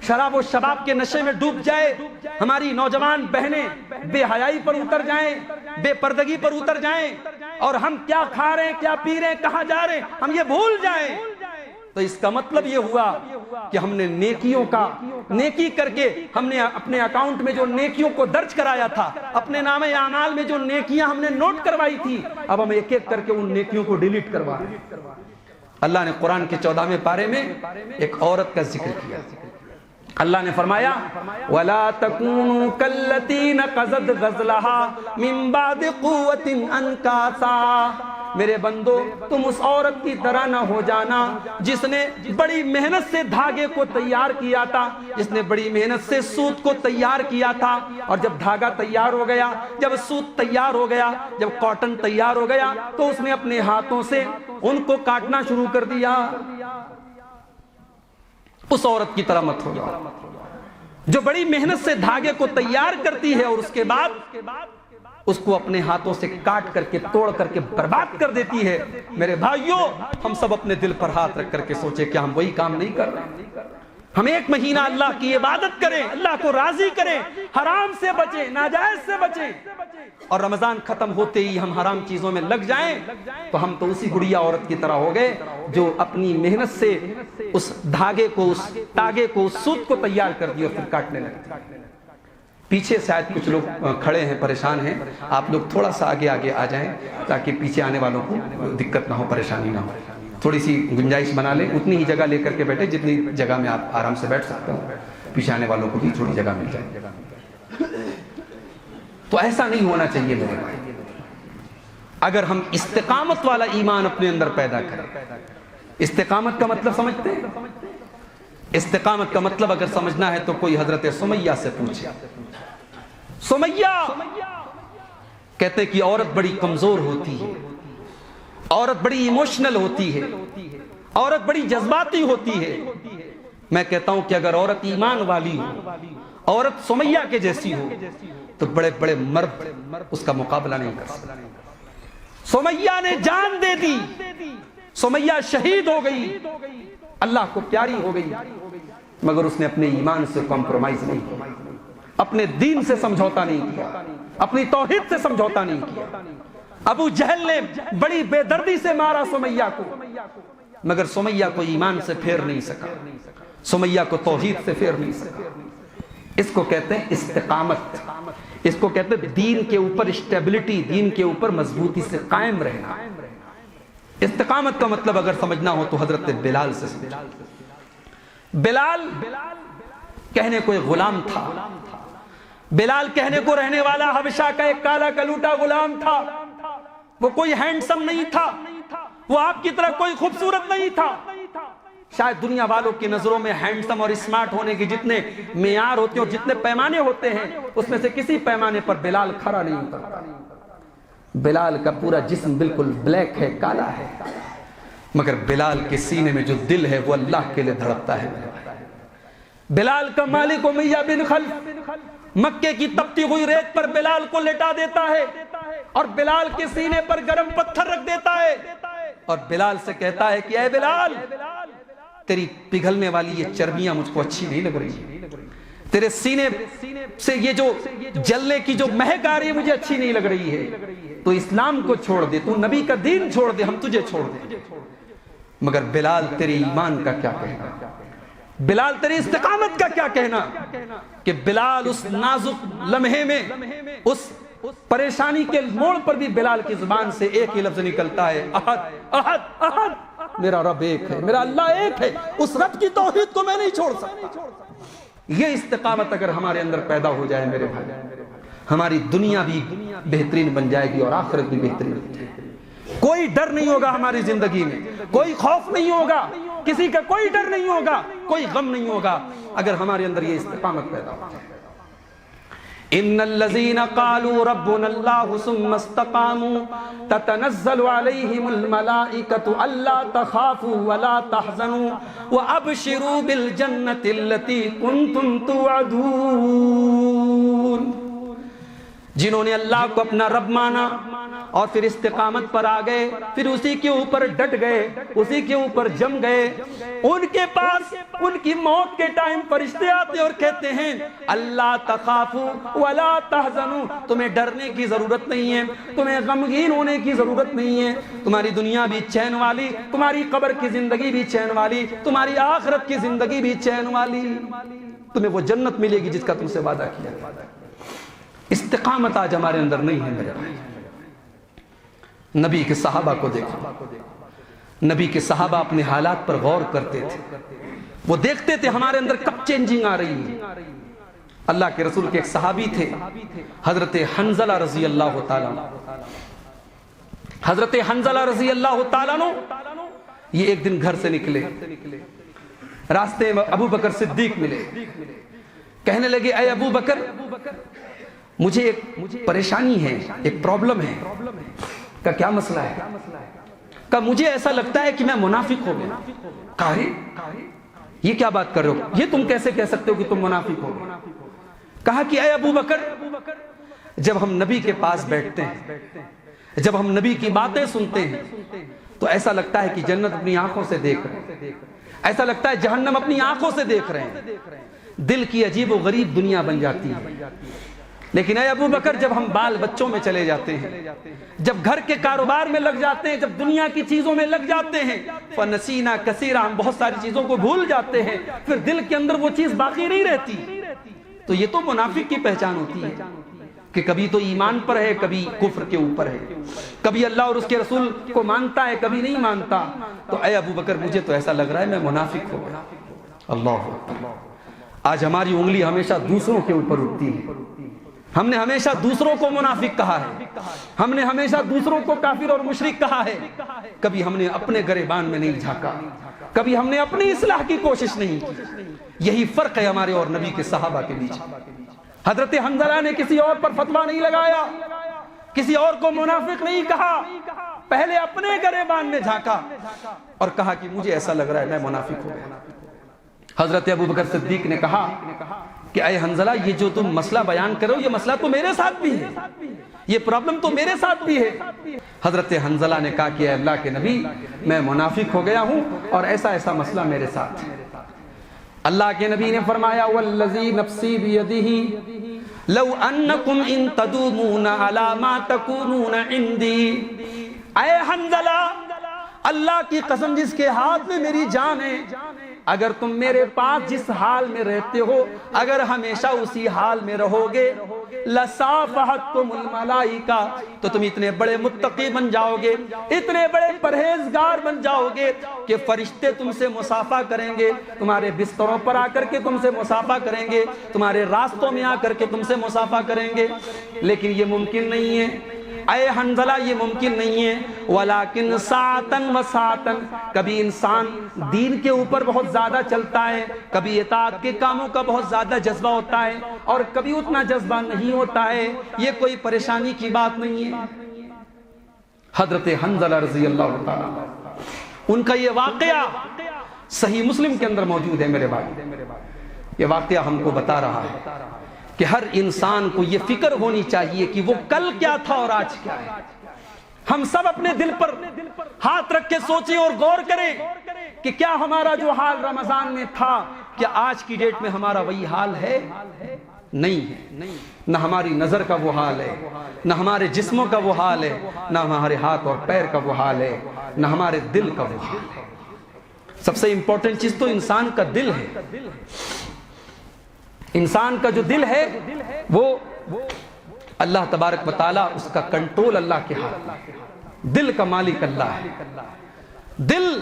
شراب و شباب کے نشے میں ڈوب جائے، ہماری نوجوان بہنیں بے حیائی پر اتر جائیں، بے پردگی پر اتر جائیں، اور ہم کیا کھا رہے ہیں، کیا پی رہے ہیں، کہاں جا رہے ہیں ہم یہ بھول جائیں، تو اس کا مطلب یہ ہوا کہ ہم نے نیکی کر کے ہم نے اپنے اکاؤنٹ میں جو نیکیوں کو درج کرایا تھا، اپنے نام اعمال میں جو نیکیاں ہم نے نوٹ کروائی تھی، اب ہم ایک ایک کر کے ان نیکیوں کو ڈیلیٹ کروا رہے ہیں۔ اللہ نے قرآن کے 14ویں پارے میں ایک عورت کا ذکر کیا. اللہ نے فرمایا وَلَا تَكُونُوا كَالَّتِي نَقَضَتْ غَزْلَهَا مِن بَعْدِ قُوَّةٍ أَنْكَاثًا. میرے بندو تم اس عورت کی طرح نہ ہو جانا جس نے بڑی محنت سے دھاگے کو تیار کیا تھا، جس نے بڑی محنت سے سوت کو تیار کیا تھا، اور جب دھاگا تیار ہو گیا، جب سوت تیار ہو گیا، جب کاٹن تیار ہو گیا تو اس نے اپنے ہاتھوں سے ان کو کاٹنا شروع کر دیا. اس عورت کی طرح مت ہو جاؤ جو بڑی محنت سے دھاگے کو تیار کرتی ہے اور اس کے بعد اس کو اپنے ہاتھوں سے کاٹ کر کے توڑ کر کے برباد کر دیتی ہے. میرے بھائیوں، ہم سب اپنے دل پر ہاتھ رکھ کر کے سوچیں کہ ہم وہی کام نہیں کر رہے. ہم ایک مہینہ اللہ کی عبادت کریں، اللہ کو راضی کریں، حرام سے بچیں، ناجائز سے بچیں، اور رمضان ختم ہوتے ہی ہم حرام چیزوں میں لگ جائیں تو ہم تو اسی گڑیا عورت کی طرح ہو گئے جو اپنی محنت سے اس دھاگے کو، اس تاگے کو، اس سوت کو تیار کر دیا اور پھر کاٹنے لگے. پیچھے شاید کچھ لوگ کھڑے ہیں، پریشان ہیں، آپ لوگ تھوڑا سا آگے آگے آ جائیں تاکہ پیچھے آنے والوں کو دقت نہ ہو، پریشانی نہ ہو. تھوڑی سی گنجائش بنا لیں، اتنی ہی جگہ لے کر کے بیٹھے جتنی جگہ میں آپ آرام سے بیٹھ سکتے ہو، پیچھے آنے والوں کو بھی تھوڑی جگہ مل جائے. تو ایسا نہیں ہونا چاہیے میرے بھائی. اگر ہم استقامت والا ایمان اپنے اندر پیدا کریں. استقامت کا مطلب سمجھتے ہیں؟ استقامت کا مطلب اگر سمجھنا ہے تو کوئی حضرت سمیہ سے پوچھے. سمیہ کہتے کہ عورت بڑی کمزور ہوتی ہے، عورت بڑی ایموشنل ہوتی ہے، عورت بڑی جذباتی ہوتی ہے. میں کہتا ہوں کہ اگر عورت ایمان والی ہو، عورت سمیہ کے جیسی ہو، تو بڑے بڑے مرد اس کا مقابلہ نہیں کر سکتے. سمیہ نے جان دے دی، سمیہ شہید ہو گئی، اللہ کو پیاری ہو گئی، مگر اس نے اپنے ایمان سے کمپرومائز نہیں کیا، اپنے دین سے سمجھوتا نہیں کیا، اپنی توحید سے سمجھوتا نہیں کیا. ابو جہل نے بڑی بے دردی سے مارا سمیہ کو، مگر سمیہ کو ایمان سے پھیر نہیں سکا، سمیہ کو توحید سے پھیر نہیں سکا. اس کو کہتے ہیں استقامت، اس کو کہتے ہیں دین کے اوپر اسٹیبلٹی، دین کے اوپر مضبوطی سے قائم رہنا. استقامت کا مطلب اگر سمجھنا ہو تو حضرت بلال سے سمجھو. بلال کہنے کو ایک غلام تھا، بلال کہنے کو رہنے والا حبشہ کا ایک کالا کلوٹا غلام تھا. وہ کوئی ہینڈسم نہیں تھا، وہ آپ کی طرح کوئی خوبصورت نہیں تھا. شاید دنیا والوں کی نظروں میں ہینڈسم اور اسمارٹ ہونے کی جتنے معیار ہوتے ہیں اور جتنے پیمانے ہوتے ہیں، اس میں سے کسی پیمانے پر بلال کھڑا نہیں اترتا. بلال کا پورا جسم بالکل بلیک ہے، کالا ہے، مگر بلال کے سینے میں جو دل ہے وہ اللہ کے لیے دھڑکتا ہے. بلال کا مالک امیہ بن خلف مکے کی تپتی ہوئی ریت پر بلال کو لٹا دیتا ہے اور بلال کے سینے پر گرم پتھر رکھ دیتا ہے اور بلال سے کہتا ہے کہ اے بلال، تیری پگھلنے والی یہ چربیاں مجھ کو اچھی نہیں لگ رہی، تیرے سینے سے یہ جو جلنے کی جو مہک آ رہی ہے مجھے اچھی نہیں لگ رہی ہے. تو اسلام کو چھوڑ دے، تو نبی کا دین چھوڑ دے، ہم تجھے چھوڑ دیں. مگر بلال تیرے ایمان کا کیا کہنا، بلال تیری استقامت کا کیا کہنا کہ بلال اس نازک لمحے میں، اس پریشانی کے موڑ پر بھی بلال کی زبان سے ایک ہی لفظ نکلتا ہے، احد احد احد، میرا رب ایک ہے، میرا اللہ ایک ہے، اس رب کی توحید کو میں نہیں چھوڑ سکتا. یہ استقامت اگر ہمارے اندر پیدا ہو جائے میرے بھائی، ہماری دنیا بھی بہترین بن جائے گی اور آخرت بھی بہترین بن جائے گی. کوئی ڈر نہیں ہوگا ہماری زندگی میں، کوئی خوف نہیں ہوگا، کسی کا کوئی ڈر نہیں ہوگا، کوئی غم نہیں ہوگا اگر ہمارے اندر یہ استقامت پیدا ہو. ان الذين قالوا ربنا الله ثم استقاموا تتنزل عليهم الملائكة الا تخافوا ولا تحزنوا وابشروا بالجنة التي كنتم توعدون. جنہوں نے اللہ کو اپنا رب مانا اور پھر استقامت پر آ گئے، پھر اسی کے اوپر ڈٹ گئے، اسی کے اوپر جم گئے، ان کے پاس ان کی موت کے ٹائم فرشتے آتے اور کہتے ہیں اللہ تخافوا ولا تحزنوا، تمہیں ڈرنے کی ضرورت نہیں ہے، تمہیں غمگین ہونے کی ضرورت نہیں ہے، تمہاری دنیا بھی چین والی، تمہاری قبر کی زندگی بھی چین والی، تمہاری آخرت کی زندگی بھی چین والی، تمہیں وہ جنت ملے گی جس کا تم سے وعدہ کیا. استقامت آج ہمارے اندر نہیں ہے میرے بھائی. نبی کے صحابہ کو دیکھو، نبی کے صحابہ اپنے حالات پر غور کرتے تھے، وہ دیکھتے تھے ہمارے اندر کب چینجنگ آ رہی ہے۔ اللہ کے رسول کے ایک صحابی تھے حضرت حنظلہ رضی اللہ تعالیٰ عنہ۔ حضرت حنظلہ رضی اللہ تعالیٰ عنہ یہ ایک دن گھر سے نکلے، راستے میں ابو بکر صدیق ملے، کہنے لگے اے ابو بکر مجھے ایک پریشانی ہے، ایک پرابلم ہے۔ کہا کیا مسئلہ ہے؟ کہا مجھے ایسا لگتا ہے کہ میں منافق ہو گیا۔ کہا یہ کیا بات کر رہے ہو، یہ تم کیسے کہہ سکتے ہو کہ تم منافق ہو گئے؟ کہا کہ اے ابو بکر جب ہم نبی کے پاس بیٹھتے ہیں، جب ہم نبی کی باتیں سنتے ہیں تو ایسا لگتا ہے کہ جنت اپنی آنکھوں سے دیکھ رہے ہیں، ایسا لگتا ہے جہنم اپنی آنکھوں سے دیکھ رہے ہیں، دل کی عجیب و غریب دنیا بن جاتی ہے۔ لیکن اے ابو بکر جب ہم بال بچوں میں چلے جاتے ہیں، جب گھر کے کاروبار میں لگ جاتے ہیں، جب دنیا کی چیزوں میں لگ جاتے ہیں، فَنَسِينَا كَثِيرًا ہم بہت ساری چیزوں کو بھول جاتے ہیں، پھر دل کے اندر وہ چیز باقی نہیں رہتی۔ تو یہ تو منافق کی پہچان ہوتی ہے کہ کبھی تو ایمان پر ہے، کبھی کفر کے اوپر ہے، کبھی اللہ اور اس کے رسول کو مانتا ہے، کبھی نہیں مانتا۔ تو اے ابو بکر مجھے تو ایسا لگ رہا ہے میں منافق ہو گیا۔ اللہ آج ہماری انگلی ہمیشہ دوسروں کے اوپر اٹھتی ہے، ہم نے ہمیشہ دوسروں کو منافق کہا ہے، ہم نے ہمیشہ دوسروں کو کافر اور مشرک کہا ہے، کبھی ہم نے اپنے گریبان میں نہیں جھانکا، کبھی ہم نے اپنی اصلاح کی کوشش نہیں کی۔ یہی فرق ہے ہمارے اور نبی کے صحابہ کے بیچ۔ حضرت حنظلہ نے کسی اور پر فتویٰ نہیں لگایا، کسی اور کو منافق نہیں کہا، پہلے اپنے گریبان میں جھانکا اور کہا کہ مجھے ایسا لگ رہا ہے میں منافق ہو گیا۔ حضرت ابو بکر صدیق نے کہا کہ اے حنظلہ یہ جو تم مسئلہ بیان کرو یہ مسئلہ تو میرے ساتھ بھی ہے، یہ پرابلم تو میرے ساتھ بھی ہے۔ حضرت حنظلہ نے کہا کہ اے اللہ کے نبی میں منافق ہو گیا ہوں اور ایسا ایسا مسئلہ میرے ساتھ ہے۔ اللہ کے نبی نے فرمایا والذی نفسی بیدہ لو انکم ان تدومون علی ما تکونون عندی، اے حنظلہ اللہ کی قسم جس کے ہاتھ میں میری جان ہے، اگر تم میرے پاس جس حال میں رہتے ہو اگر ہمیشہ اسی حال میں رہو گے لصافحتکم الملائکہ تو تم اتنے بڑے متقی بن جاؤ گے، اتنے بڑے پرہیزگار بن جاؤ گے کہ فرشتے تم سے مصافحہ کریں گے، تمہارے بستروں پر آ کر کے تم سے مصافحہ کریں گے، تمہارے راستوں میں آ کر کے تم سے مصافحہ کریں گے۔ لیکن یہ ممکن نہیں ہے اے حنظلہ، یہ ممکن نہیں ہے۔ ولیکن ساعتن و ساعتن، کبھی انسان دین کے اوپر بہت زیادہ چلتا ہے، کبھی اطاعت کے کاموں کا بہت زیادہ جذبہ ہوتا ہے اور کبھی اتنا جذبہ نہیں ہوتا ہے، یہ کوئی پریشانی کی بات نہیں ہے۔ حضرت حنظلہ رضی اللہ تعالیٰ ان کا یہ واقعہ صحیح مسلم کے اندر موجود ہے میرے بھائی۔ یہ واقعہ ہم کو بتا رہا ہے کہ ہر انسان کو یہ فکر ہونی چاہیے کہ وہ کل کیا تھا اور آج کیا ہے۔ ہم سب اپنے دل پر ہاتھ رکھ کے سوچیں اور غور کریں کہ کیا ہمارا جو حال رمضان میں تھا کیا آج کی ڈیٹ میں ہمارا وہی حال ہے؟ نہیں ہے، نہ ہماری نظر کا وہ حال ہے، نہ ہمارے جسموں کا وہ حال ہے، نہ ہمارے ہاتھ اور پیر کا وہ حال ہے، نہ ہمارے دل کا وہ حال ہے۔ سب سے امپورٹنٹ چیز تو انسان کا دل ہے۔ انسان کا جو دل ہے وہ اللہ تبارک و تعالیٰ اس کا کنٹرول اللہ کے ہاتھ میں، دل کا مالک اللہ ہے۔ دل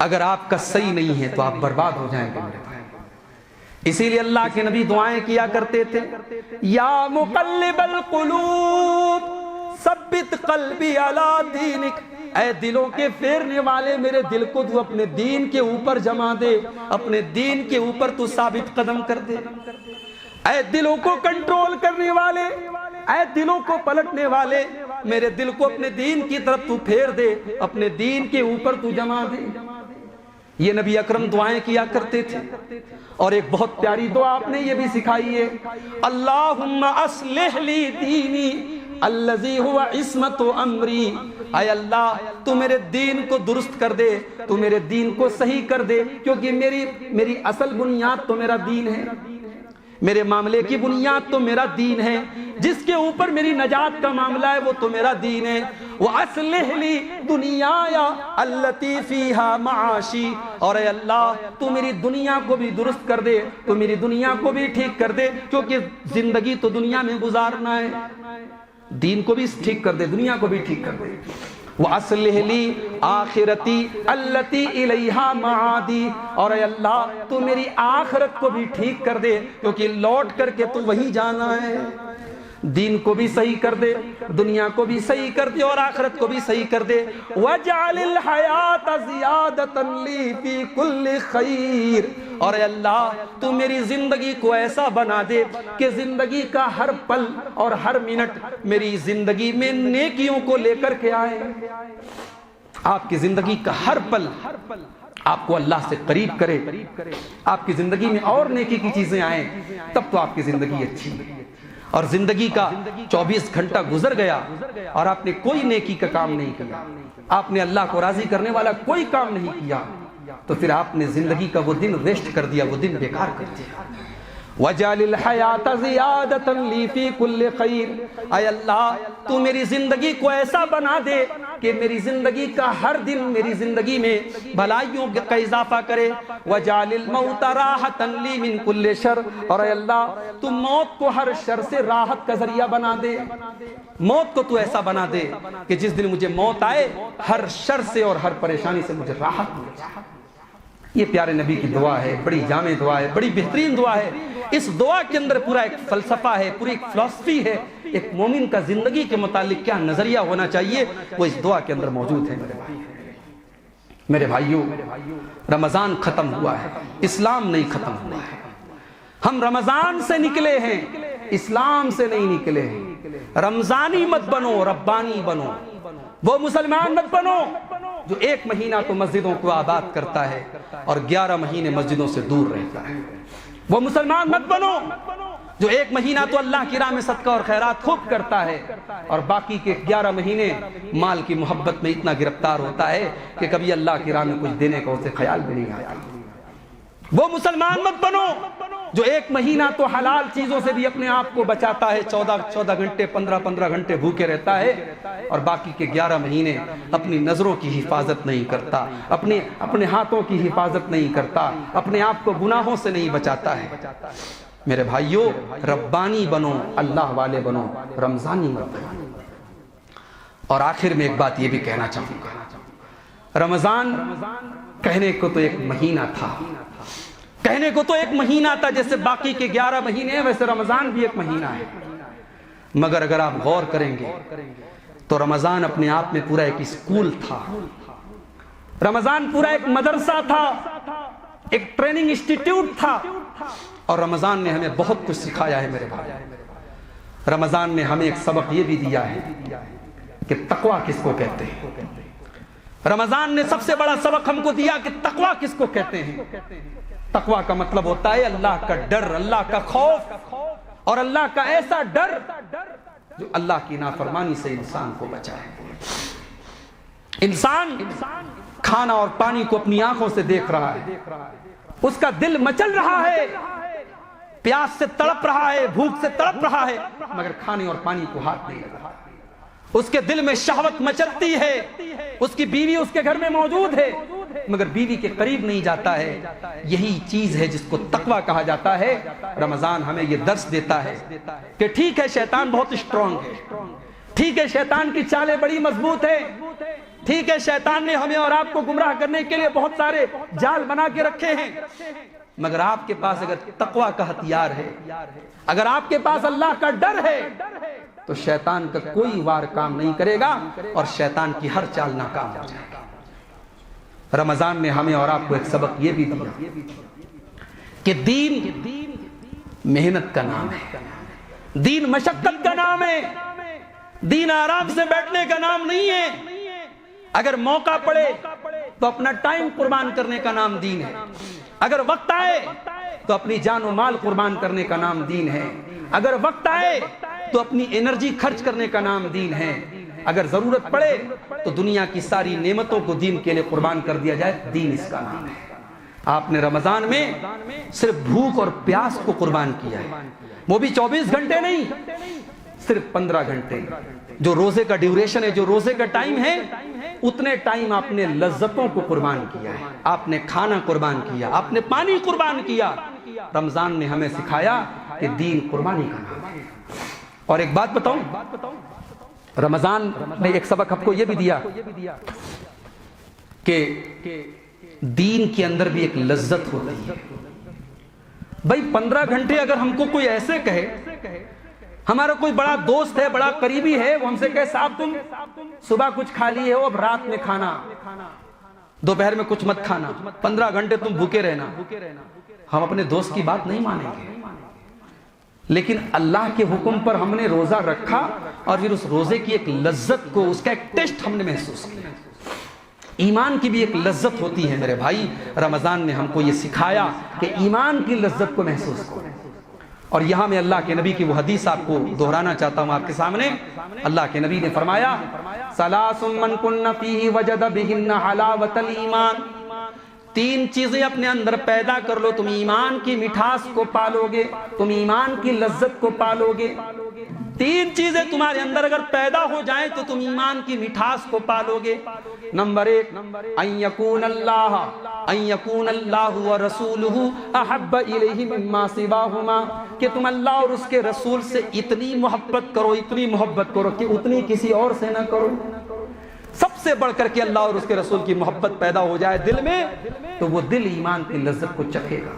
اگر آپ کا صحیح نہیں ہے تو آپ برباد ہو جائیں گے میرے بھائی۔ اسی لیے اللہ کے نبی دعائیں کیا کرتے تھے، یا مقلب القلوب ثبت قلبی علی دینک، اے دلوں کے پھیرنے والے میرے دل کو تو اپنے دین کے اوپر جما دے، اپنے دین کے اوپر تو ثابت قدم کر دے۔ اے دلوں کو کنٹرول کرنے والے، اے دلوں کو پلٹنے والے، میرے دل کو اپنے دین کی طرف تو پھیر دے، اپنے دین کے اوپر تو جما دے۔ یہ نبی اکرم دعائیں کیا کرتے تھے اور ایک بہت پیاری دعا آپ نے یہ بھی سکھائی ہے، اللہم اصلح لی دینی الذی هو عصمت امری، اے اللہ تو میرے دین کو درست کر دے، تو میرے دین کو صحیح کر دے، کیونکہ میری اصل بنیاد تو میرا دین ہے، میرے معاملے کی بنیاد تو میرا دین ہے، جس کے اوپر میری نجات کا معاملہ ہے وہ تو میرا دین ہے۔ وَأَصْلِحْ لِي دُنْيَايَ الَّتِي فِيهَا مَعَاشِي، اور اے اللہ تو میری دنیا کو بھی درست کر دے، تو میری دنیا کو بھی ٹھیک کر دے، کیونکہ زندگی تو دنیا میں گزارنا ہے، دین کو بھی ٹھیک کر دے، دنیا کو بھی ٹھیک کر دے۔ وَأَصْلِحْ لِي آخِرَتِي الَّتِي إِلَيْهَا مَعَادِي، اور اے اللہ تو میری آخرت کو بھی ٹھیک کر دے، کیونکہ لوٹ کر کے تو وہی جانا ہے۔ دین کو بھی صحیح کر دے، دنیا کو بھی صحیح کر دے، اور آخرت کو بھی صحیح کر دے۔ وَاجْعَلِ الْحَيَاةَ زِيَادَةً لِّي فِي كُلِّ خَيْرٍ، اور اے اللہ تو میری زندگی کو ایسا بنا دے کہ زندگی کا ہر پل اور ہر منٹ میری زندگی میں نیکیوں کو لے کر کے آئے۔ آپ کی زندگی کا ہر پل آپ کو اللہ سے قریب کرے، آپ کی زندگی میں اور نیکی کی چیزیں آئیں، تب تو آپ کی زندگی اچھی ہے۔ اور زندگی کا 24 گھنٹہ گزر گیا اور آپ نے کوئی نیکی کا کام نہیں کیا، آپ نے اللہ کو راضی کرنے والا کوئی کام نہیں کیا، تو پھر آپ نے زندگی کا وہ دن ویسٹ کر دیا، وہ دن بیکار کر دیا۔ وَجَعَلِ الْحَيَاةَ زِيَادَةً لِّي فِي كُلِّ خَيْرٍ، اے اللہ تو میری زندگی کو ایسا بنا دے کہ میری زندگی کا ہر دن میری زندگی میں بھلائیوں کا اضافہ کرے۔ وَجَعَلِ الْمَوْتَ رَاحَةً لِّي مِن كُلِّ شَرٍ، اور اے اللہ تو موت کو ہر شر سے راحت کا ذریعہ بنا دے، موت کو تو ایسا بنا دے کہ جس دن مجھے موت آئے ہر شر سے اور ہر پریشانی سے مجھے راحت مل جائے۔ یہ پیارے نبی کی دعا ہے، بڑی جامع دعا ہے، بڑی بہترین دعا ہے۔ اس دعا کے اندر پورا ایک فلسفہ ہے، پوری ایک فلسفی ہے، ایک مومن کا زندگی کے متعلق کیا نظریہ ہونا چاہیے، وہ اس دعا کے اندر موجود ہے۔ میرے بھائیوں، رمضان ختم ہوا ہے، اسلام نہیں ختم ہوا ہے۔ ہم رمضان سے نکلے ہیں، اسلام سے نہیں نکلے ہیں۔ رمضانی مت بنو، ربانی بنو۔ وہ مسلمان مت بنو جو 1 مہینہ تو مسجدوں کو آباد کرتا ہے اور 11 مہینے مسجدوں سے دور رہتا ہے۔ وہ مسلمان مت بنو جو 1 مہینہ تو اللہ کی راہ میں صدقہ اور خیرات خوب کرتا ہے اور باقی کے 11 مہینے مال کی محبت میں اتنا گرفتار ہوتا ہے کہ کبھی اللہ کی راہ میں کچھ دینے کا اسے خیال بھی نہیں آتا۔ وہ مسلمان مت بنو جو 1 مہینہ تو حلال چیزوں سے بھی اپنے آپ کو بچاتا ہے، 14 گھنٹے 15 گھنٹے بھوکے رہتا ہے، اور باقی کے 11 مہینے اپنی نظروں کی حفاظت نہیں کرتا، اپنے ہاتھوں کی حفاظت نہیں کرتا، اپنے آپ کو گناہوں سے نہیں بچاتا ہے۔ میرے بھائیوں، ربانی بنو، اللہ والے بنو، رمضانی مت بنو۔ اور آخر میں ایک بات یہ بھی کہنا چاہوں گا، رمضان کہنے کو تو 1 مہینہ تھا، کہنے کو تو 1 مہینہ تھا، جیسے باقی کے 11 مہینے ہیں ویسے رمضان بھی 1 مہینہ ہے، مگر اگر آپ غور کریں گے تو رمضان اپنے آپ میں پورا ایک اسکول تھا، رمضان پورا ایک مدرسہ تھا، ایک ٹریننگ انسٹیٹیوٹ تھا، اور رمضان نے ہمیں بہت کچھ سکھایا ہے میرے بھائی۔ رمضان نے ہمیں ایک سبق یہ بھی دیا ہے کہ تقویٰ کس کو کہتے ہیں۔ رمضان نے سب سے بڑا سبق ہم کو دیا کہ تقویٰ کس کو کہتے ہیں۔ تقویٰ کا مطلب ہوتا ہے اللہ کا ڈر، اللہ کا خوف، اور اللہ کا ایسا ڈر جو اللہ کی نافرمانی سے انسان کو بچائے۔ انسان کھانا اور پانی کو اپنی آنکھوں سے دیکھ رہا ہے، اس کا دل مچل رہا ہے، پیاس سے تڑپ رہا ہے، بھوک سے تڑپ رہا ہے، مگر کھانے اور پانی کو ہاتھ نہیں لگا۔ اس کے دل میں شہوت مچلتی ہے، اس کی بیوی اس کے گھر میں موجود ہے، مگر بیوی کے قریب نہیں جاتا ہے۔ یہی چیز ہے جس کو تقویٰ کہا جاتا ہے۔ رمضان ہمیں یہ درس دیتا ہے کہ ٹھیک ہے شیطان بہت اسٹرانگ ہے، ٹھیک ہے شیطان کی چالیں بڑی مضبوط ہے، ٹھیک ہے شیطان نے ہمیں اور آپ کو گمراہ کرنے کے لیے بہت سارے جال بنا کے رکھے ہیں، مگر آپ کے پاس اگر تقویٰ کا ہتھیار ہے، اگر آپ کے پاس اللہ کا ڈر ہے، تو شیطان کا کوئی وار کام نہیں کرے گا اور شیطان کی ہر چال ناکام ہو جائے گا۔ رمضان نے ہمیں اور آپ کو ایک سبق یہ بھی دیا کہ دین محنت کا نام ہے، دین مشقت کا نام ہے، دین آرام سے بیٹھنے کا نام نہیں ہے۔ اگر موقع پڑے تو اپنا ٹائم قربان کرنے کا نام دین ہے، اگر وقت آئے تو اپنی جان و مال قربان کرنے کا نام دین ہے، اگر وقت آئے تو اپنی انرجی خرچ کرنے کا نام دین ہے، اگر ضرورت پڑے تو دنیا کی ساری نعمتوں کو دین کے لیے قربان کر دیا جائے، دین اس کا نام ہے۔ آپ نے رمضان میں صرف بھوک اور پیاس کو قربان کیا ہے، وہ بھی 24 گھنٹے نہیں، صرف 15 گھنٹے جو روزے کا ڈیوریشن ہے، جو روزے کا ٹائم ہے، اتنے ٹائم آپ نے لذتوں کو قربان کیا ہے، آپ نے کھانا قربان کیا، آپ نے پانی قربان کیا۔ رمضان نے ہمیں سکھایا کہ دین قربانی کا نام ہے۔ اور ایک بات بتاؤں، رمضان نے ایک سبق ہم کو یہ بھی دیا کہ دین کے اندر بھی ایک لذت ہوتی ہے. بھائی 15 گھنٹے اگر ہم کو کوئی ایسے کہے، ہمارا کوئی بڑا دوست ہے، بڑا قریبی ہے، وہ ہم سے کہے صاحب تم صبح کچھ کھا لیے ہو، اب رات میں کھانا، دوپہر میں کچھ مت کھانا، 15 گھنٹے تم بھوکے رہنا، ہم اپنے دوست کی بات نہیں مانیں گے. لیکن اللہ کے حکم پر ہم نے روزہ رکھا اور پھر اس روزے کی ایک لذت کو، اس کا ایک ٹیسٹ ہم نے محسوس کیا. ایمان کی بھی ایک لذت ہوتی ہے میرے بھائی. رمضان نے ہم کو یہ سکھایا کہ ایمان کی لذت کو محسوس کرو. اور یہاں میں اللہ کے نبی کی وہ حدیث آپ کو دہرانا چاہتا ہوں آپ کے سامنے. اللہ کے نبی نے فرمایا ثلاث من کن فیہ وجد بہن حلاوۃ الایمان. 3 چیزیں اپنے اندر پیدا کر لو، تم ایمان کی مٹھاس کو پالو گے، تم ایمان کی لذت کو پالو گے. 3 چیزیں تمہارے اندر اگر پیدا ہو جائیں تو تم ایمان کی مٹھاس کو پالو گے. نمبر 1 ان یکون اللہ ورسولہ احب الیہ مما سواہما، کہ تم اللہ اور اس کے رسول سے اتنی محبت کرو، اتنی محبت کرو کہ اتنی کسی اور سے نہ کرو. سب سے بڑھ کر کے اللہ اور اس کے رسول کی محبت پیدا ہو جائے دل میں تو وہ دل ایمان کی لذت کو چکھے گا.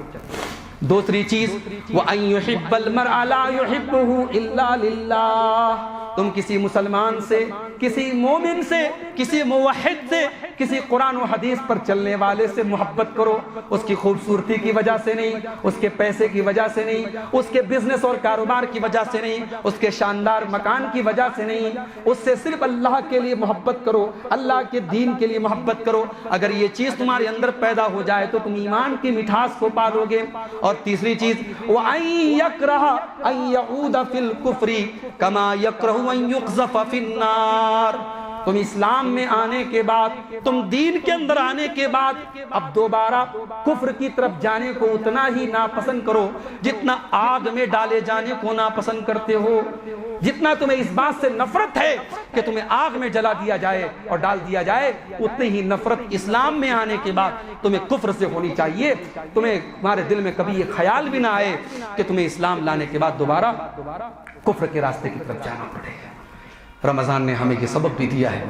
دوسری چیز وَأَن يُحِبَّ الْمَرْءَ لَا يُحِبُّهُ إِلَّا لِلَّهِ. تم کسی مسلمان سے، کسی مومن سے، کسی موحد سے، کسی قرآن و حدیث پر چلنے والے سے محبت کرو. اس کی خوبصورتی کی وجہ سے نہیں، اس کے پیسے کی وجہ سے نہیں، اس کے بزنس اور کاروبار کی وجہ سے نہیں، اس کے شاندار مکان کی وجہ سے نہیں. اس سے صرف اللہ کے لیے محبت کرو، اللہ کے دین کے لیے محبت کرو. اگر یہ چیز تمہارے اندر پیدا ہو جائے تو تم ایمان کی مٹھاس کو پالو گے. اور تیسری چیز وَأَن يَكْرَهَ أَن يَعُودَ فِي الْكُفْرِ كَمَا يَكْرَهُ أَن يُقْذَفَ فِي النَّارِ. تم اسلام میں آنے کے بعد، تم دین کے اندر آنے کے بعد اب دوبارہ کفر کی طرف جانے کو اتنا ہی ناپسند کرو جتنا آگ میں ڈالے جانے کو ناپسند کرتے ہو. جتنا تمہیں اس بات سے نفرت ہے کہ تمہیں آگ میں جلا دیا جائے اور ڈال دیا جائے، اتنی ہی نفرت اسلام میں آنے کے بعد تمہیں کفر سے ہونی چاہیے. تمہارے دل میں کبھی یہ خیال بھی نہ آئے کہ تمہیں اسلام لانے کے بعد دوبارہ کفر کے راستے کی طرف جانا پڑے. رمضان نے ہمیں یہ سبق بھی دیا ہے.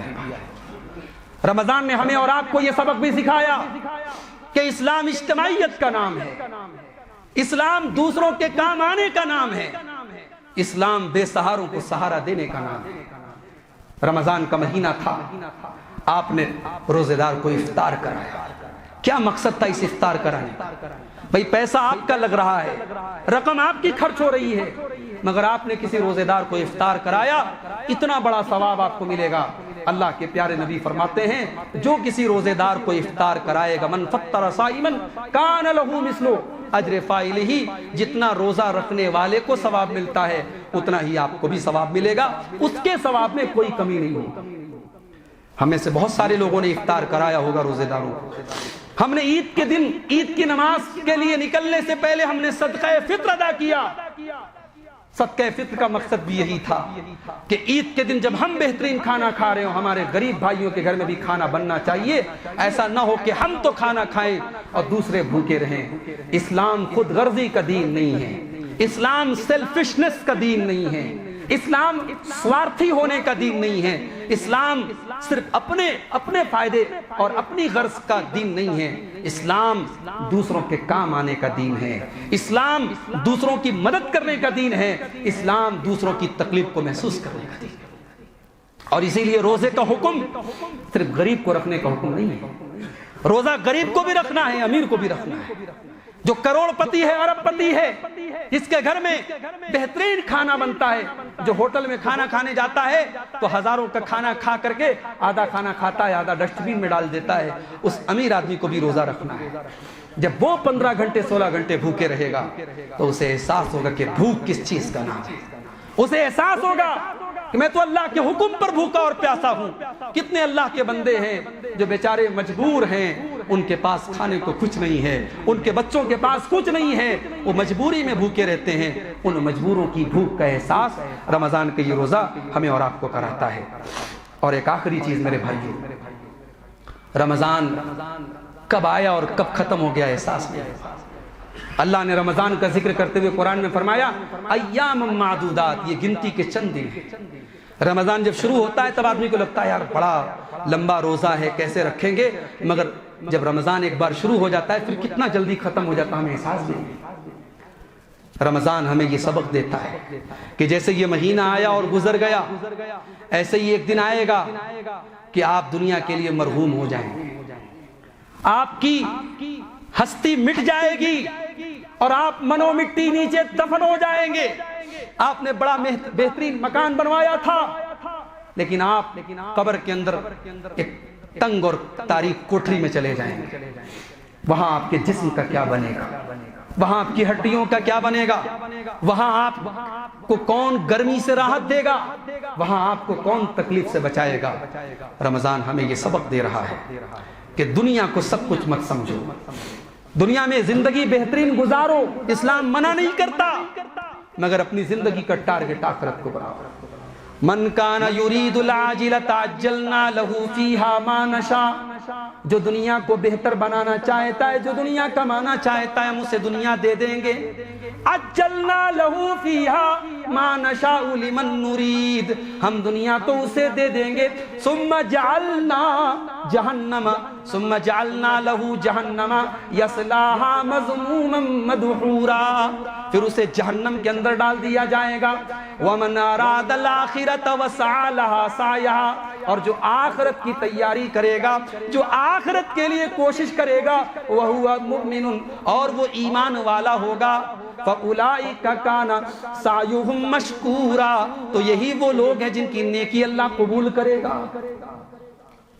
رمضان نے ہمیں اور آپ کو یہ سبق بھی سکھایا کہ اسلام اجتماعیت کا نام ہے، اسلام دوسروں کے کام آنے کا نام ہے، اسلام بے سہاروں کو سہارا دینے کا نام ہے. رمضان کا مہینہ تھا، آپ نے روزے دار کو افطار کرایا. کیا مقصد تھا اس افطار کرانے کا؟ بھئی پیسہ آپ کا لگ رہا ہے، رقم آپ کی خرچ ہو رہی ہے، مگر آپ نے کسی روزے دار کو افطار کرایا، اتنا بڑا ثواب آپ کو ملے گا. اللہ کے پیارے نبی فرماتے ہیں جو کسی روزے دار کو افطار کرائے گا من فطر صائما کان لہ مثل اجر فاعلہ، جتنا روزہ رکھنے والے کو ثواب ملتا ہے اتنا ہی آپ کو بھی ثواب ملے گا، اس کے ثواب میں کوئی کمی نہیں ہوگی. ہمیں سے بہت سارے لوگوں نے افطار کرایا ہوگا روزے داروں کو. ہم نے عید کے دن عید کی نماز کے لیے نکلنے سے پہلے ہم نے صدقہ فطر ادا کیا. صدقہ فطر کا مقصد بھی یہی تھا کہ عید کے دن جب ہم بہترین کھانا کھا رہے ہوں، ہمارے غریب بھائیوں کے گھر میں بھی کھانا بننا چاہیے. ایسا نہ ہو کہ ہم تو کھانا کھائیں اور دوسرے بھوکے رہیں. اسلام خود غرضی کا دین نہیں ہے، اسلام سیلفشنس کا دین نہیں ہے، اسلام سوارتھی ہونے کا دین نہیں ہے، اسلام صرف اپنے فائدے اور اپنی غرض کا دین نہیں ہے. اسلام دوسروں کے کام آنے کا دین ہے، اسلام دوسروں کی مدد کرنے کا دین ہے، اسلام دوسروں کی تکلیف کو محسوس کرنے کا دین ہے. اور اسی لیے روزے کا حکم صرف غریب کو رکھنے کا حکم نہیں ہے. روزہ غریب کو بھی رکھنا ہے، امیر کو بھی رکھنا ہے. جو کروڑ پتی ہے، ارب پتی ہے، جس کے گھر میں بہترین کھانا بنتا ہے، جو ہوٹل میں کھانا کھانے جاتا ہے تو ہزاروں کا کھانا کھا کر کے آدھا کھانا کھاتا ہے، آدھا ڈسٹ بین میں ڈال دیتا ہے، اس امیر آدمی کو بھی روزہ رکھنا ہے. جب وہ 15 گھنٹے 16 گھنٹے بھوکے رہے گا تو اسے احساس ہوگا کہ بھوک کس چیز کا نام ہے. اسے احساس ہوگا کہ میں تو اللہ کے حکم پر بھوکا اور پیاسا ہوں. کتنے اللہ کے بندے ہیں جو بیچارے مجبور ہیں، ان کے پاس کھانے کو کچھ نہیں ہے، ان کے بچوں کے پاس کچھ نہیں ہے، وہ مجبوری میں بھوکے رہتے ہیں. ان مجبوروں کی بھوک کا احساس رمضان کا یہ روزہ ہمیں اور آپ کو کراتا ہے. اور ایک آخری چیز میرے بھائیو، رمضان کب آیا اور کب ختم ہو گیا احساس نہیں. اللہ نے رمضان کا ذکر کرتے ہوئے قرآن میں فرمایا ایام معدودات، یہ گنتی کے چند دن ہیں. رمضان جب شروع ہوتا ہے تب آدمی کو لگتا ہے یار بڑا لمبا روزہ ہے، کیسے رکھیں گے، مگر جب رمضان ایک بار شروع ہو جاتا ہے پھر کتنا جلدی ختم ہو جاتا ہے ہمیں احساس نہیں۔ رمضان ہمیں یہ سبق دیتا ہے کہ جیسے یہ مہینہ آیا اور گزر گیا، ایسے ہی ایک دن آئے گا کہ آپ دنیا کے لیے مرحوم ہو جائیں گے، آپ کی ہستی مٹ جائے گی اور آپ منو مٹی نیچے دفن ہو جائیں گے۔ آپ نے بڑا بہترین مکان بنوایا تھا، لیکن آپ قبر کے اندر ایک تنگ اور تاریک کوٹری میں چلے جائیں گے۔ وہاں آپ کے جسم کا کیا بنے گا، وہاں آپ کی ہڈیوں کا کیا بنے گا، وہاں آپ کو کون گرمی سے راحت دے گا، وہاں آپ کو کون تکلیف سے بچائے گا۔ رمضان ہمیں یہ سبق دے رہا ہے کہ دنیا کو سب کچھ مت سمجھو، دنیا میں زندگی بہترین گزارو، اسلام منع نہیں کرتا، مگر اپنی زندگی کا ٹارگٹ آخرت کو بناؤ۔ من کان یرید العاجلۃ عجلنا لہ فیہا ما نشاء، جو دنیا کو بہتر بنانا چاہتا ہے، جو دنیا کمانا چاہتا ہے، ہم اسے دنیا دے دیں گے۔ عجلنا لہ فیہا ما نشاء لمن نرید، ہم دنیا تو اسے دے دیں گے۔ ثم جعلنا جہنم ثم جعلنا لہ جہنم یصلاھا مذموما مدحورا، پھر اسے جہنم کے اندر ڈال دیا جائے گا۔ ومن اراد الآخرۃ وسعى لها سعیھا، اور جو آخرت کی تیاری کرے گا، جو آخرت کے لیے کوشش کرے گا، وہو مؤمن، اور وہ ایمان والا ہوگا، فاولئک کان سعیھم مشکورا، تو یہی وہ لوگ ہیں جن کی نیکی اللہ قبول کرے گا۔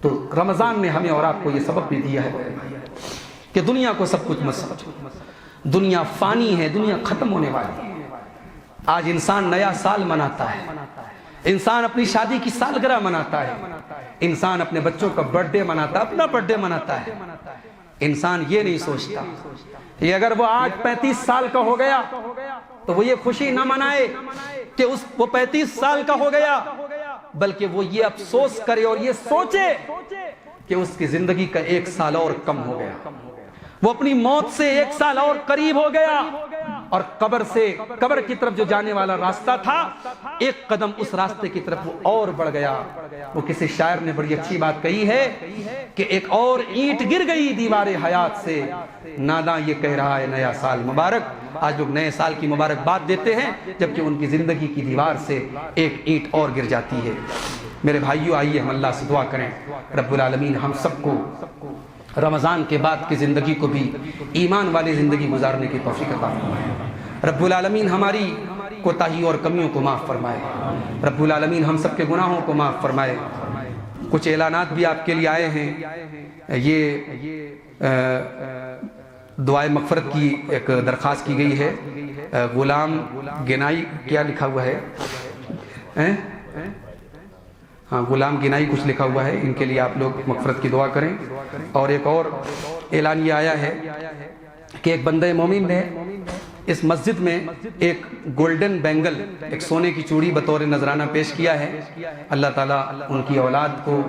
تو رمضان نے ہمیں اور آپ کو یہ سبق بھی دیا ہے کہ دنیا کو سب کچھ مت سمجھو، دنیا فانی ہے، دنیا ختم ہونے والی ہے۔ آج انسان نیا سال مناتا ہے، انسان اپنی شادی کی سالگرہ مناتا ہے، انسان اپنے بچوں کا برتھ ڈے مناتا ہے، اپنا برتھ ڈے مناتا ہے۔ انسان یہ نہیں سوچتا کہ اگر وہ آج 35 سال کا ہو گیا تو وہ یہ خوشی نہ منائے کہ وہ 35 سال کا ہو گیا، بلکہ وہ یہ افسوس کرے اور یہ سوچے کہ اس کی زندگی کا 1 سال اور کم ہو گیا، وہ اپنی موت سے 1 سال اور قریب ہو گیا، اور قبر کی طرف جو جانے والا راستہ تھا، 1 قدم اس راستے کی طرف وہ اور بڑھ گیا۔ وہ کسی شاعر نے بڑی اچھی بات کہی ہے کہ ایک اور اینٹ گر گئی دیوار حیات سے، ناداں یہ کہہ رہا ہے نیا سال مبارک۔ آج لوگ نئے سال کی مبارکباد دیتے ہیں، جبکہ ان کی زندگی کی دیوار سے ایک اینٹ اور گر جاتی ہے۔ میرے بھائیو، آئیے ہم اللہ سے دعا کریں، رب العالمین ہم سب کو رمضان کے بعد کی زندگی کو بھی ایمان والی زندگی گزارنے کی توفیق عطا فرمائے۔ رب العالمین ہماری کوتاہی اور کمیوں کو معاف فرمائے، رب العالمین ہم سب کے گناہوں کو معاف فرمائے۔ کچھ اعلانات بھی آپ کے لیے آئے ہیں، یہ دعائے مغفرت کی ایک درخواست کی گئی ہے۔ غلام گنائی کیا لکھا ہوا ہے؟ ہاں، غلام گنائی کچھ لکھا ہوا ہے، ان کے لیے آپ لوگ مغفرت کی دعا کریں۔ اور ایک اور اعلان یہ آیا ہے کہ ایک بندہ مومن نے اس مسجد میں ایک گولڈن بینگل، ایک سونے کی چوڑی بطور نذرانہ پیش کیا ہے۔ اللہ تعالیٰ ان کی اولاد کو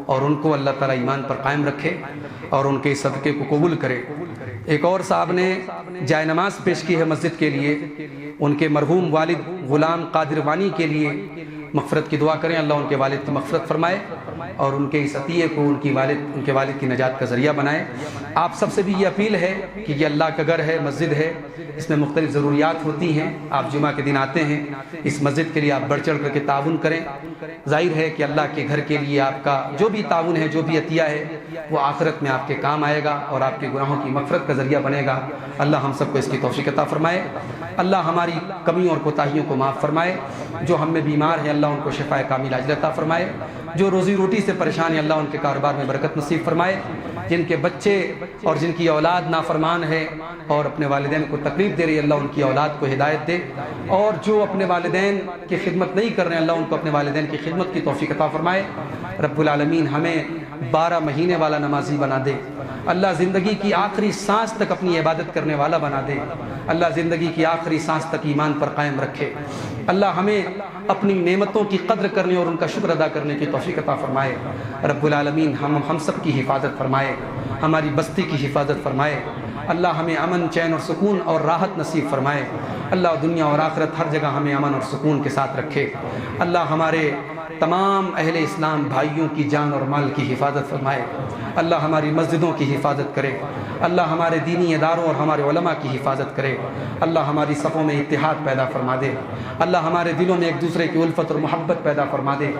اور ان کو اللہ تعالیٰ ایمان پر قائم رکھے اور ان کے صدقے کو قبول کرے۔ ایک اور صاحب نے جائے نماز پیش کی ہے مسجد کے لیے، ان کے مرحوم والد غلام قادر وانی کے لیے مغفرت کی دعا کریں، اللہ ان کے والد کی مغفرت فرمائے اور ان کے اس عطیے کو ان کے والد کی نجات کا ذریعہ بنائے۔ آپ سب سے بھی یہ اپیل ہے کہ یہ اللہ کا گھر ہے، مسجد ہے، اس میں مختلف ضروریات ہوتی ہیں۔ آپ جمعہ کے دن آتے ہیں، اس مسجد کے لیے آپ بڑھ چڑھ کر کے تعاون کریں۔ ظاہر ہے کہ اللہ کے گھر کے لیے آپ کا جو بھی تعاون ہے، جو بھی عطیہ ہے، وہ آخرت میں آپ کے کام آئے گا اور آپ کے گناہوں کی مغفرت کا ذریعہ بنے گا۔ اللہ ہم سب کو اس کی توفیق عطا فرمائے، اللہ ہماری کمیوں اور کوتاہیوں کو معاف فرمائے۔ جو ہم میں بیمار ہیں اللہ ان کو شفائے کامل عاجل عطا فرمائے، جو روزی روٹی سے پریشان ہیں اللہ ان کے کاروبار میں برکت نصیب فرمائے، جن کے بچے اور جن کی اولاد نافرمان ہے اور اپنے والدین کو تکلیف دے رہی ہے اللہ ان کی اولاد کو ہدایت دے، اور جو اپنے والدین کی خدمت نہیں کر رہے ہیں اللہ ان کو اپنے والدین کی خدمت کی توفیق عطا فرمائے۔ رب العالمین ہمیں 12 مہینے والا نمازی بنا دے، اللہ زندگی کی آخری سانس تک اپنی عبادت کرنے والا بنا دے، اللہ زندگی کی آخری سانس تک ایمان پر قائم رکھے، اللہ ہمیں اپنی نعمتوں کی قدر کرنے اور ان کا شکر ادا کرنے کی توفیق عطا فرمائے۔ رب العالمین ہم سب کی حفاظت فرمائے، ہماری بستی کی حفاظت فرمائے، اللہ ہمیں امن، چین اور سکون اور راحت نصیب فرمائے۔ اللہ دنیا اور آخرت ہر جگہ ہمیں امن اور سکون کے ساتھ رکھے۔ اللہ ہمارے تمام اہل اسلام بھائیوں کی جان اور مال کی حفاظت فرمائے۔ اللہ ہماری مسجدوں کی حفاظت کرے۔ اللہ ہمارے دینی اداروں اور ہمارے علماء کی حفاظت کرے۔ اللہ ہماری صفوں میں اتحاد پیدا فرما دے۔ اللہ ہمارے دلوں میں ایک دوسرے کی الفت اور محبت پیدا فرما دے۔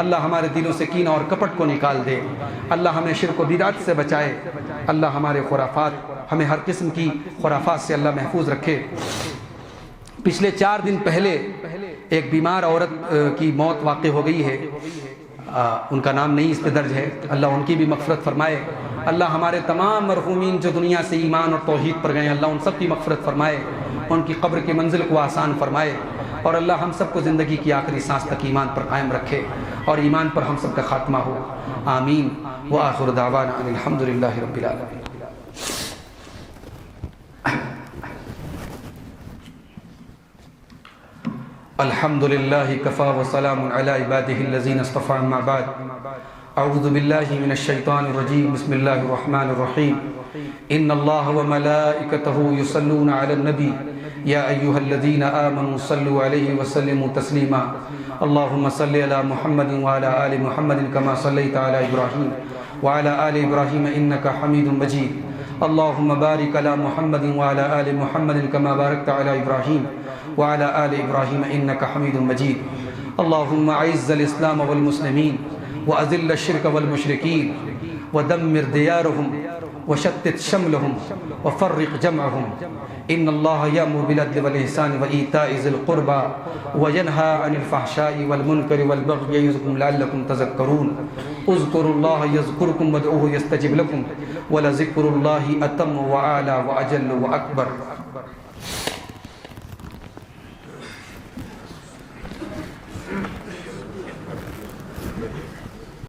اللہ ہمارے دلوں سے کینہ اور کپٹ کو نکال دے۔ اللہ ہمیں شرک و بدعت سے بچائے۔ اللہ ہمارے خرافات، ہمیں ہر قسم کی خرافات سے اللہ محفوظ رکھے۔ پچھلے 4 دن پہلے ایک بیمار عورت کی موت واقع ہو گئی ہے، ان کا نام نہیں اس پہ درج ہے، اللہ ان کی بھی مغفرت فرمائے۔ اللہ ہمارے تمام مرحومین جو دنیا سے ایمان اور توحید پر گئے، اللہ ان سب کی مغفرت فرمائے، ان کی قبر کی منزل کو آسان فرمائے، اور اللہ ہم سب کو زندگی کی آخری سانس تک ایمان پر قائم رکھے اور ایمان پر ہم سب کا خاتمہ ہو، آمین۔ وآخر دعوانا ان الحمد للہ رب العالمین۔ الحمد للہ کفا وسلام علی عبادہ الذین اصطفى، اما بعد، اعوذ باللہ من الشیطان الرجیم، بسم اللہ الرحمن الرحیم۔ ان اللہ وملائکتہ یصلون علی النبی یا ایہا الذین آمنوا صلوا علیہ وسلموا تسلیما۔ اللہم صل علی محمد وعلی آل محمد کما صلیت علی ابراہیم وعلی آل ابراہیم انک حمید مجید۔ اللہم بارک علی محمد وعلی آل محمد کما بارکت علی ابراہیم وعلى آل إبراهيم إنك حميد مجيد۔ اللهم أعز الإسلام والمسلمين وأذل الشرك والمشركين ودمر ديارهم وشتت شملهم وفرق جمعهم۔ إن الله يأمر بالعدل والإحسان وإيتاء ذي القربى وينهى عن الفحشاء والمنكر والبغي يعظكم لعلكم تذكرون۔ اذكروا الله يذكركم وادعوه يستجب لكم ولذكر الله أتم وأعلى وأجل وأكبر۔